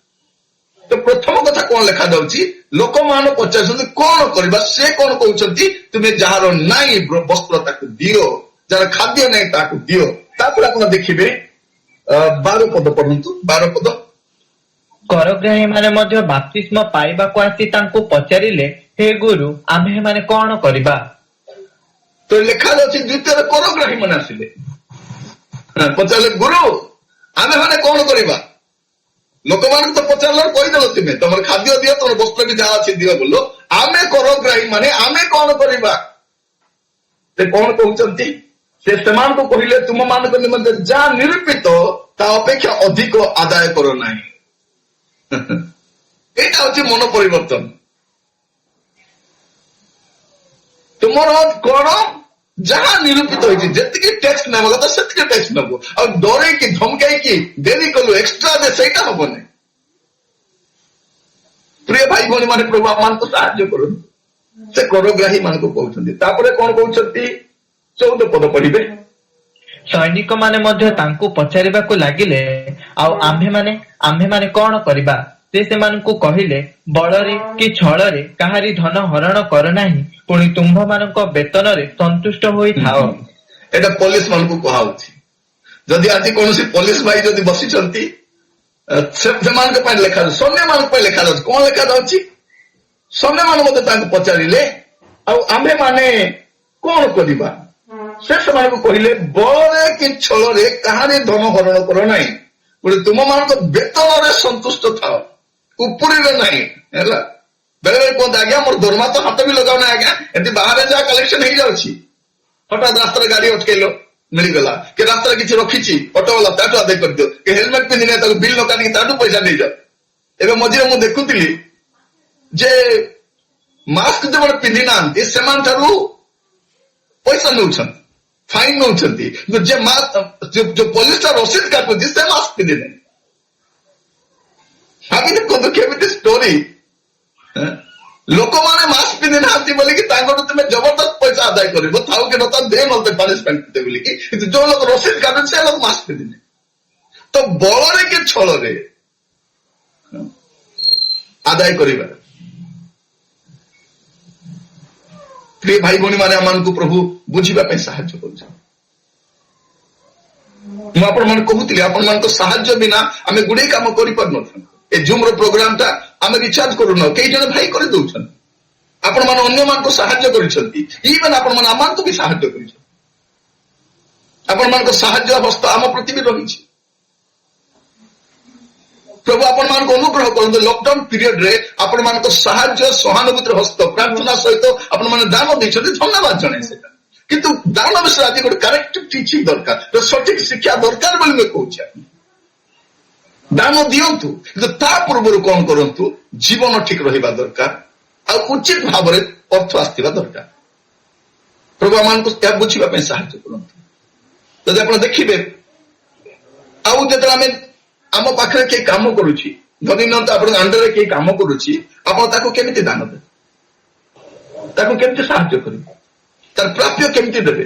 ତ ପ୍ରଥମ କଥା କଣ ଲେଖାଯାଉଛି? ଲୋକମାନେ ପଚାରୁଛନ୍ତି କଣ କରିବା? ସେ କଣ କହୁଛନ୍ତି? ତୁମେ ଯାହାର ନାହିଁ ବସ୍ତ୍ର ତାକୁ ଦିଅ, ଯାହାର ଖାଦ୍ୟ ନାହିଁ ତାକୁ ଦିଅ। ତାପରେ ଆପଣ ଦେଖିବେ 12 ପଦ ପଢନ୍ତୁ, 12 ପଦ। କରଗ୍ରାହୀମାନେ ମଧ୍ୟ ବାପ୍ତିସ୍ମ ପାଇବାକୁ ଆସି ତାଙ୍କୁ ପଚାରିଲେ, ହେ ଗୁରୁ, ଆମ୍ଭେମାନେ କଣ କରିବା? ତ ଲେଖା ଅଛି ଦ୍ୱିତୀୟରେ କରଗ୍ରାହୀ ମାନେ ଆସିଲେ, ପଚାରିଲେ ଗୁରୁ ଆମେ ମାନେ କଣ କରିବା? ଲୋକମାନଙ୍କୁ ତ ପଚାରିଲା କହିଦେଲ ତୁମେ ତମର ଖାଦ୍ୟ ଦିଅ, ତମର ବସ୍ତ୍ର ବି ଯାହା ଅଛି ଦିଅ ବୋଲ, ଆମେ କରଗ୍ରାହୀ ମାନେ ଆମେ କଣ କରିବା? ସେ କଣ କହୁଛନ୍ତି? ସେ ସେମାନଙ୍କୁ କହିଲେ ତୁମ ମାନଙ୍କ ନିମନ୍ତେ ଯାହା ନିରୂପିତ ତା ଅପେକ୍ଷା ଅଧିକ ଆଦାୟ କର ନାହିଁ। ଏଇଟା ହଉଛି ମନ ପରିବର୍ତ୍ତନ। ତୁମର କଣ ଯାହା ନିରୂପିତ ହେଇଛି, ଯେତିକି ଟ୍ୟାକ୍ସ ନେବା କଥା ସେତିକି ଟ୍ୟାକ୍ସ ନେବ, ଆଉ ଡରେଇକି ଧମକାଇକି ଡେରି କଲୁ ଏକ୍ସଟ୍ରା ଦେ, ସେଇଟା ହବନି। ପ୍ରିୟ ଭାଇ ଭଉଣୀ ମାନେ, ପ୍ରଭୁ ଆମମାନଙ୍କୁ ସାହାଯ୍ୟ କରନ୍ତୁ। ସେ କରଗ୍ରାହୀ ମାନଙ୍କୁ କହୁଛନ୍ତି। ତାପରେ କଣ କହୁଛନ୍ତି? 14 ପଦ ପଢିବେ। ସୈନିକ ମାନେ ମଧ୍ୟ ତାଙ୍କୁ ପଚାରିବାକୁ ଲାଗିଲେ, ଆଉ ଆମ୍ଭେମାନେ କଣ କରିବା? ସେ ସେମାନଙ୍କୁ କହିଲେ, ବଳରେ କି ଛଳରେ କାହାରି ଧନ ହରଣ କର ନାହିଁ, ପୁଣି ତୁମ୍ଭମାନଙ୍କ ବେତନରେ ସନ୍ତୁଷ୍ଟ ହୋଇଥାଅ। ଏଇଟା ପୋଲିସ ମାନଙ୍କୁ କୁହାଉଛି। ଯଦି ଆଜି କୌଣସି ପୋଲିସ ଭାଇ ଯଦି ବସିଛନ୍ତି, ସେମାନଙ୍କ ପାଇଁ ଲେଖାଯାଉଛି, ସୈନ୍ୟମାନଙ୍କ ପାଇଁ ଲେଖାଯାଉଛି। କଣ ଲେଖାଯାଉଛି? ସୈନ୍ୟମାନେ ମଧ୍ୟ ତାଙ୍କୁ ପଚାରିଲେ, ଆଉ ଆମ୍ଭେମାନେ କଣ କରିବା? ସେ ସେମାନଙ୍କୁ କହିଲେ, ବଳରେ କି ଛଳରେ କାହାରି ଧନ ହରଣ କର ନାହିଁ, ପୁଣି ତୁମମାନଙ୍କ ବେତନରେ ସନ୍ତୁଷ୍ଟ ଥାଅ, ଉପରିରେ ନାହିଁ। ହେଲା, ବେଳେ ବେଳେ କୁହନ୍ତି, ଆଜ୍ଞା ମୋର ଦରମା ତ ହାତ ବି ଲଗାଉ ନାହିଁ ଆଜ୍ଞା, ଏମିତି ବାହାରେ ଯାହା କଲେକ୍ସନ ହେଇଯାଉଛି। ହଠାତ୍ ରାସ୍ତାରେ ଗାଡି ଅଟକେଇଲ, ମିଳିଗଲା। କି ରାସ୍ତାରେ କିଛି ରଖିଛି, ଅଟୋବାଲା ତାଠୁ ଆଦାୟ କରିଦିଅ। କି ହେଲମେଟ ପିନ୍ଧିନେ ତାକୁ ବିଲ୍ ନ କାଟିକି ତାଠୁ ପଇସା ନେଇଯାଅ। ଏବେ ମଝିରେ ମୁଁ ଦେଖୁଥିଲି ଯେ ମାସ୍କ ଯେଉଁମାନେ ପିନ୍ଧି ନାହାନ୍ତି ସେମାନଠାରୁ ପଇସା ନେଉଛନ୍ତି, ଫାଇନ ନେଉଛନ୍ତି। ଯୋଉ ପୋଲିସଟା ରସିଦ କାଟୁଛି ସେ ମାସ୍କ ପିନ୍ଧିନେ। ଭାବି ଦେଖନ୍ତୁ କେମିତି ଷ୍ଟୋରି। ଲୋକମାନେ ମାସ୍କ ପିନ୍ଧି ନାହାନ୍ତି ବୋଲିକି ତାଙ୍କଠୁ ତୁମେ ଜବରଦସ୍ତ ପଇସା ଆଦାୟ କରିବ, ଥାଉ କି ନଥାଉ ଦେ ନହେଲେ ପାନିଶମେଣ୍ଟ ଦେ ବୋଲିକି। କିନ୍ତୁ ଯୋଉ ଲୋକ ରସିଦ କାଟୁଛି ସେ ଲୋକ ମାସ୍କ ପିନ୍ଧିନେ। ତ ବଳରେ କି ଛଳରେ ଆଦାୟ କରିବା। ପ୍ରିୟ ଭାଇ ଭଉଣୀ ମାନେ, ଆମମାନଙ୍କୁ ପ୍ରଭୁ ବୁଝିବା ପାଇଁ ସାହାଯ୍ୟ କରୁଛନ୍ତି। ମୁଁ ଆପଣମାନଙ୍କୁ କହୁଥିଲି, ଆପଣମାନଙ୍କ ସାହାଯ୍ୟ ବିନା ଆମେ ଗୁଡେ କାମ କରିପାରୁନଥାଉ। ଏ ଜୁମ୍ ର ପ୍ରୋଗ୍ରାମଟା ଆମେ ରିଚାର୍ଜ କରୁନାଉ, କେହି ଜଣେ ଭାଇ କରିଦଉଛନ୍ତି। ଆପଣମାନେ ଅନ୍ୟମାନଙ୍କୁ ସାହାଯ୍ୟ କରିଛନ୍ତି, ଇଭେନ୍ ଆପଣମାନେ ଆମମାନଙ୍କୁ ବି ସାହାଯ୍ୟ କରିଛନ୍ତି। ଆପଣମାନଙ୍କ ସାହାଯ୍ୟ ହସ୍ତ ଆମ ପ୍ରତି ବି ରହିଛି। ପ୍ରଭୁ ଆପଣମାନଙ୍କୁ ଅନୁଗ୍ରହ କରନ୍ତୁ। ଲକଡାଉନ ପିରିୟଡରେ ଆପଣମାନଙ୍କ ସାହାଯ୍ୟ, ସହାନୁଭୂତିର ହସ୍ତ, ପ୍ରାର୍ଥନା ସହିତ ଆପଣମାନେ ଦାନ ଦେଇଛନ୍ତି, ଧନ୍ୟବାଦ ଜଣାଏ ସେଟା। କିନ୍ତୁ ଦାନ ବିଷୟରେ ଆଜି ଗୋଟେ କରେକ୍ଟ ଟିଚିଂ ଦରକାର, ସଠିକ ଶିକ୍ଷା ଦରକାର ବୋଲି ମୁଁ କହୁଛି। ଦାନ ଦିଅନ୍ତୁ, କିନ୍ତୁ ତା ପୂର୍ବରୁ କଣ କରନ୍ତୁ? ଜୀବନ ଠିକ ରହିବା ଦରକାର, ଆଉ ଉଚିତ ଭାବରେ ଅର୍ଥ ଆସିଥିବା ଦରକାର। ପ୍ରଭୁ ଆମମାନଙ୍କୁ ଏହା ବୁଝିବା ପାଇଁ ସାହାଯ୍ୟ କରନ୍ତୁ। ଯଦି ଆପଣ ଦେଖିବେ, ଆଉ ଯେତେବେଳେ ଆମେ ଆମ ପାଖରେ କିଏ କାମ କରୁଛି, ଧରି ନିଅନ୍ତୁ ଆପଣଙ୍କ ଅଣ୍ଡରରେ କିଏ କାମ କରୁଛି, ଆପଣ ତାକୁ କେମିତି ଦାନ ଦେବେ? ତାକୁ କେମିତି ସାହାଯ୍ୟ କରିବେ? ତାର ପ୍ରାପ୍ୟ କେମିତି ଦେବେ?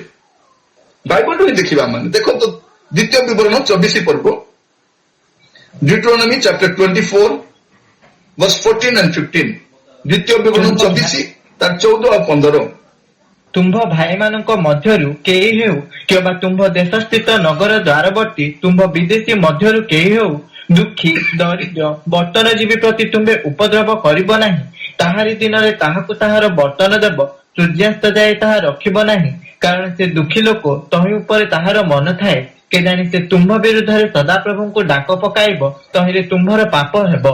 ବାଇବଲରୁ ହିଁ ଦେଖିବା ମାନେ। ଦେଖନ୍ତୁ ଦ୍ୱିତୀୟ ବିବରଣ 24 ପର୍ବ, Deuteronomy chapter 24 verse 14 and 15। ଦ୍ୱିତୀୟ ବିବରଣ 24 ତାର 14 ଆଉ 15। ତୁମ୍ଭ ଭାଇମାନଙ୍କ ମଧ୍ୟରୁ କେହି ହେଉ, କିମ୍ବା ତୁମ୍ଭ ଦେଶସ୍ଥିତ ନଗର ଦ୍ୱାରବର୍ତ୍ତୀ ତୁମ୍ଭ ବିଦେଶୀ ମଧ୍ୟରୁ କେହି ହେଉ, ଦୁଃଖୀ ଦରିଦ୍ର ବର୍ତ୍ତନଜୀବୀ ପ୍ରତି ତୁମ୍ଭେ ଉପଦ୍ରବ କରିବ ନାହିଁ। ତାହାରି ଦିନରେ ତାହାକୁ ତାହାର ବର୍ତ୍ତନ ଦେବ, ସୂର୍ଯ୍ୟାସ୍ତ ଯାଏ ତାହା ରଖିବ ନାହିଁ, କାରଣ ସେ ଦୁଃଖୀ ଲୋକ, ତହିଁ ଉପରେ ତାହାର ମନ ଥାଏ। କେଜାଣି ସେ ତୁମ୍ଭ ବିରୁଦ୍ଧରେ ସଦାପ୍ରଭୁଙ୍କୁ ଡାକ ପକାଇବ, ତହିଁରେ ତୁମ୍ଭର ପାପ ହେବ।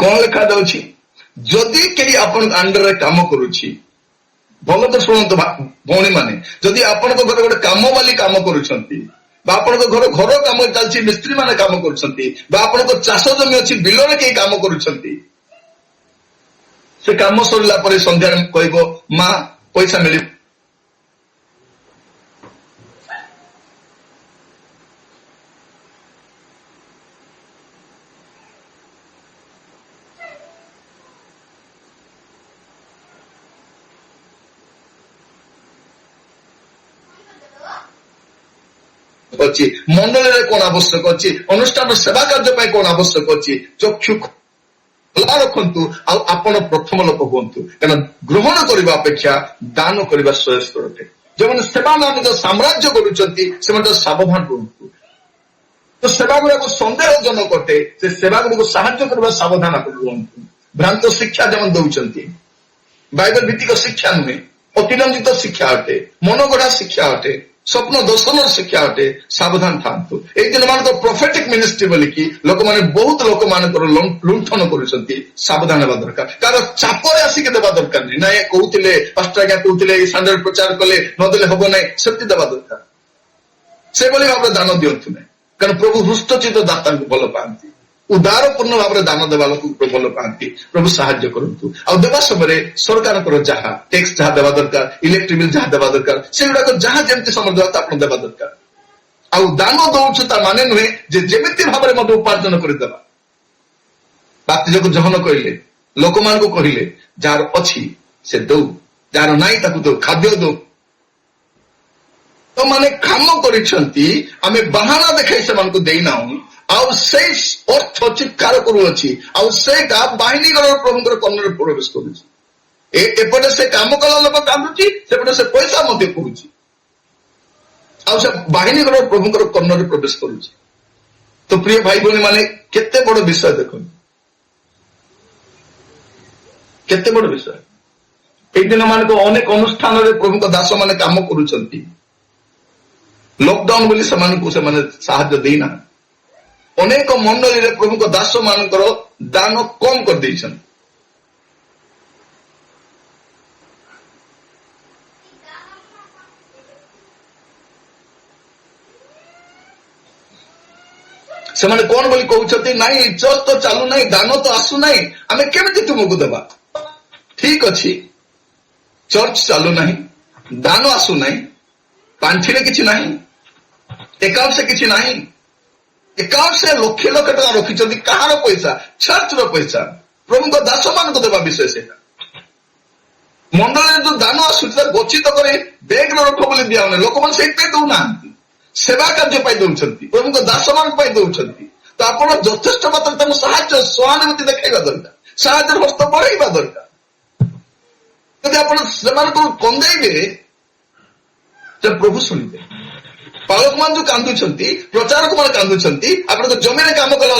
କଣ ଲେଖାଯାଉଛି? ଯଦି କେହି ଆପଣଙ୍କ ଅଣ୍ଡରରେ କାମ କରୁଛି, ଭଲ ତ ଶୁଣନ୍ତୁ ଭଉଣୀ ମାନେ, ଯଦି ଆପଣଙ୍କ ଘରେ ଗୋଟେ କାମ ବାଲି କାମ କରୁଛନ୍ତି, ବା ଆପଣଙ୍କ ଘର କାମ ଚାଲିଛି, ମିସ୍ତ୍ରୀ ମାନେ କାମ କରୁଛନ୍ତି, ବା ଆପଣଙ୍କ ଚାଷ ଜମି ଅଛି, ବିଲରେ କେହି କାମ କରୁଛନ୍ତି, ସେ କାମ ସରିଲା ପରେ ସନ୍ଧ୍ୟାରେ କହିବ, ମା ପଇସା ମିଳିବ। ଅଛି ମଣ୍ଡଳୀରେ କଣ ଆବଶ୍ୟକ ଅଛି, ଅନୁଷ୍ଠାନ ସେବା କାର୍ଯ୍ୟ ପାଇଁ କଣ ଆବଶ୍ୟକ ଅଛି, ଚକ୍ଷୁ ଖୋଲା ରଖନ୍ତୁ, ଆଉ ଆପଣ ପ୍ରଥମ ଲୋକ ହୁଅନ୍ତୁ। କାରଣ ଗ୍ରହଣ କରିବା ଅପେକ୍ଷା ଦାନ କରିବା ଶ୍ରେଷ୍ଠ ଅଟେ। ଯେଉଁମାନେ ସେବା ନାମକ ସାମ୍ରାଜ୍ୟ କରୁଛନ୍ତି, ସେମାନେ ସାବଧାନ ରୁହନ୍ତୁ। ତ ସେବା ଗୁଡାକ ସନ୍ଦେହଜନକ ଅଟେ। ସେ ସେବା ଗୁଡିକୁ ସାହାଯ୍ୟ କରିବା ସାବଧାନ ରୁହନ୍ତୁ। ଭ୍ରାନ୍ତ ଶିକ୍ଷା ଯେମନ ଦଉଛନ୍ତି, ବାଇବେଲ ଭିତ୍ତିକ ଶିକ୍ଷା ନୁହେଁ, ଅତିରଞ୍ଜିତ ଶିକ୍ଷା ଅଟେ, ମନଗଢା ଶିକ୍ଷା ଅଟେ, ସ୍ୱପ୍ନ ଦର୍ଶନର ଶିକ୍ଷା ଅଟେ। ସାବଧାନ ଥାନ୍ତୁ। ଏଇ ଦିନ ମାନଙ୍କ ପ୍ରଫେଟିକ ମିନିଷ୍ଟ୍ରି ବୋଲିକି ଲୋକମାନେ ବହୁତ ଲୋକମାନଙ୍କର ଲୁଣ୍ଠନ କରୁଛନ୍ତି। ସାବଧାନ ହେବା ଦରକାର। କାରଣ ଚାପରେ ଆସିକି ଦେବା ଦରକାର ନାହିଁ। ନାଇଁ କହୁଥିଲେ ପାଷ୍ଟର ଆଜ୍ଞା କହୁଥିଲେ ଏଇ ସାଣ୍ଡରେ ପ୍ରଚାର କଲେ ନଦେଲେ ହବ ନାହିଁ, ସେମିତି ଦେବା ଦରକାର। ସେଭଳି ଭାବରେ ଦାନ ଦିଅନ୍ତୁ ନାହିଁ। କାରଣ ପ୍ରଭୁ ହୃଷ୍ଟଚିତ ଦାତାଙ୍କୁ ଭଲ ପାଆନ୍ତି। ଉଦାରପୂର୍ଣ୍ଣ ଭାବରେ ଦାନ ଦେବା ଲୋକଙ୍କୁ ଭଲ ପାଆନ୍ତି। ପ୍ରଭୁ ସାହାଯ୍ୟ କରନ୍ତୁ। ଆଉ ଦେବା ସମୟରେ ସରକାରଙ୍କର ଯାହା ଟ୍ୟାକ୍ସ ଯାହା ଦେବା ଦରକାର, ଇଲେକ୍ଟ୍ରିକ ବିଲ୍ ଯାହା ଦେବା ଦରକାର, ସେଗୁଡାକ ଯାହା ଯେମିତି ସମର୍ଥ ଆପଣ ଦେବା ଦରକାର। ଆଉ ଦାନ ଦଉଛୁ ତା ମାନେ ନୁହେଁ ଯେ ଯେମିତି ଭାବରେ ମଧ୍ୟ ଉପାର୍ଜନ କରିଦେବା। ବାପ୍ତି ଯୋଗ ଜହନ କହିଲେ, ଲୋକମାନଙ୍କୁ କହିଲେ ଯାହାର ଅଛି ସେ ଦଉ, ଯାହାର ନାହିଁ ତାକୁ ଦଉ, ଖାଦ୍ୟ ଦଉ। ତ ମାନେ କାମ କରିଛନ୍ତି, ଆମେ ବାହାନା ଦେଖାଇ ସେମାନଙ୍କୁ ଦେଇନାହୁଁ। ଆଉ ସେଇ ଅର୍ଥ ଚିତ୍କାର କରୁଅଛି, ଆଉ ସେଇଟା ବାହିନୀଗଣ ପ୍ରଭୁଙ୍କର କର୍ଣ୍ଣରେ ପ୍ରବେଶ କରୁଛି। ଏପଟେ ସେ କାମ କଲା ଲୋକ କାନ୍ଦୁଛି, ସେପଟେ ସେ ପଇସା ମଧ୍ୟ କରୁଛି, ଆଉ ସେ ବାହିନୀଗଣ ପ୍ରଭୁଙ୍କର କର୍ଣ୍ଣରେ ପ୍ରବେଶ କରୁଛି। ତ ପ୍ରିୟ ଭାଇ ଭଉଣୀ ମାନେ, କେତେ ବଡ ବିଷୟ ଦେଖନ୍ତୁ, କେତେ ବଡ ବିଷୟ। ଏଇ ଦିନ ମାନଙ୍କ ଅନେକ ଅନୁଷ୍ଠାନରେ ପ୍ରଭୁଙ୍କ ଦାସ ମାନେ କାମ କରୁଛନ୍ତି। ଲକଡାଉନ ବୋଲି ସେମାନଙ୍କୁ ସେମାନେ ସାହାଯ୍ୟ ଦେଇନାହାନ୍ତି। ଅନେକ ମଣ୍ଡଳୀରେ ପ୍ରଭୁଙ୍କ ଦାସ ମାନଙ୍କର ଦାନ କମ କରିଦେଇଛନ୍ତି। ସେମାନେ କଣ ବୋଲି କହୁଛନ୍ତି, ନାଇଁ ଚର୍ଚ୍ଚ ତ ଚାଲୁନାହିଁ, ଦାନ ତ ଆସୁନାହିଁ, ଆମେ କେମିତି ତୁମକୁ ଦେବା? ଠିକ ଅଛି, ଚର୍ଚ୍ଚ ଚାଲୁନାହିଁ, ଦାନ ଆସୁନାହିଁ, ପାଣ୍ଠିରେ କିଛି ନାହିଁ, ଏକାଉଣ୍ଟରେ କିଛି ନାହିଁ। ଏକାଉଣ୍ଟରେ ଲକ୍ଷ ଲକ୍ଷ ଟଙ୍କା ରଖିଛନ୍ତି। କାହାର ପଇସା? ଚର୍ଚ୍ଚର ପଇସା, ପ୍ରଭୁଙ୍କ ଦାସ ମାନଙ୍କୁ ଦେବା ବିଷୟ ସେଇଟା। ମଣ୍ଡଳରେ ଯୋଉ ଦାନ ଆସୁଛି ତାକୁ ଗଚ୍ଛିତ କରି ବ୍ୟାଙ୍କରେ ରଖ ବୋଲି ଦିଆହଉନି। ଲୋକମାନେ ସେଇଥିପାଇଁ ଦଉନାହାନ୍ତି, ସେବା କାର୍ଯ୍ୟ ପାଇଁ ଦଉଛନ୍ତି, ପ୍ରଭୁଙ୍କ ଦାସ ମାନଙ୍କ ପାଇଁ ଦଉଛନ୍ତି। ତ ଆପଣ ଯଥେଷ୍ଟ ମାତ୍ରାରେ ତାଙ୍କୁ ସାହାଯ୍ୟ ସହାନୁଭୂତି ଦେଖାଇବା ଦରକାର, ସାହାଯ୍ୟର ହସ୍ତ ବଢାଇବା ଦରକାର। ଯଦି ଆପଣ ସେମାନଙ୍କୁ କନ୍ଦେଇବେ, ସେ ପ୍ରଭୁ ଶୁଣିବେ। ପାଳକ ମାନେ ଯୋଉ କାନ୍ଦୁଛନ୍ତି, ପ୍ରଚାରକ ମାନେ କାନ୍ଦୁଛନ୍ତି, ଆପଣଙ୍କ ଜମିରେ କାମ କଲା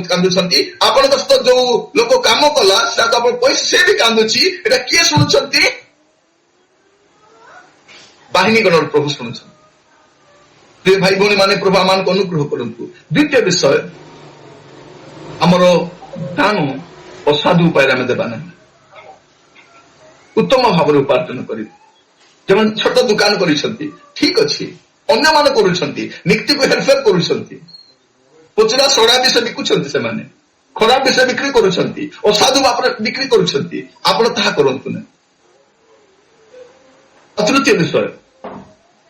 କାନ୍ଦୁଛନ୍ତି, ଆପଣଙ୍କ ସହିତ ଯୋଉ ଲୋକ କାମ କଲା ତାକୁ ଆପଣ ପଇସା ସେ ବି କାନ୍ଦୁଛି। ଏଟା କିଏ ଶୁଣୁଛନ୍ତି? ବାହିନୀଗଣର ପ୍ରଭୁ ଶୁଣୁଛନ୍ତି। ପ୍ରିୟ ଭାଇ ଭଉଣୀ ମାନେ, ପ୍ରଭୁ ଆମମାନଙ୍କୁ ଅନୁଗ୍ରହ କରନ୍ତୁ। ଦ୍ୱିତୀୟ ବିଷୟ, ଆମର ଦାନ ଅସାଧୁ ଉପାୟରେ ଆମେ ଦେବା ନାହିଁ, ଉତ୍ତମ ଭାବରେ ଉପାର୍ଜନ କରିବୁ। ଯେମାନେ ଛୋଟ ଦୋକାନ କରିଛନ୍ତି, ଠିକ ଅଛି, ଅନ୍ୟମାନେ କରୁଛନ୍ତି, ନିକ୍ତିକୁ ହେରଫେର କରୁଛନ୍ତି, ପଚରା ସଡା ବିଷ ବିକୁଛନ୍ତି, ସେମାନେ ଖରାପ ବିଷ ବିକ୍ରି କରୁଛନ୍ତି, ଅସାଧୁ ଭାବରେ ବିକ୍ରି କରୁଛନ୍ତି। ଆପଣ ତାହା କରନ୍ତୁ ନାହିଁ। ତୃତୀୟ ବିଷୟ,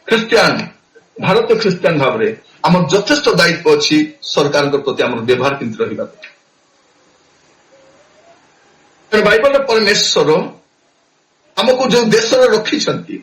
ଖ୍ରୀଷ୍ଟିଆନ, ଭାରତୀୟ ଖ୍ରୀଷ୍ଟିଆନ ଭାବରେ ଆମର ଯଥେଷ୍ଟ ଦାୟିତ୍ୱ ଅଛି ସରକାରଙ୍କ ପ୍ରତି ଆମର ବ୍ୟବହାର କେମିତି ରହିବା କଥା। ବାଇବଲରେ ପରମେଶ୍ୱର ଆମକୁ ଯୋଉ ଦେଶରେ ରଖିଛନ୍ତି,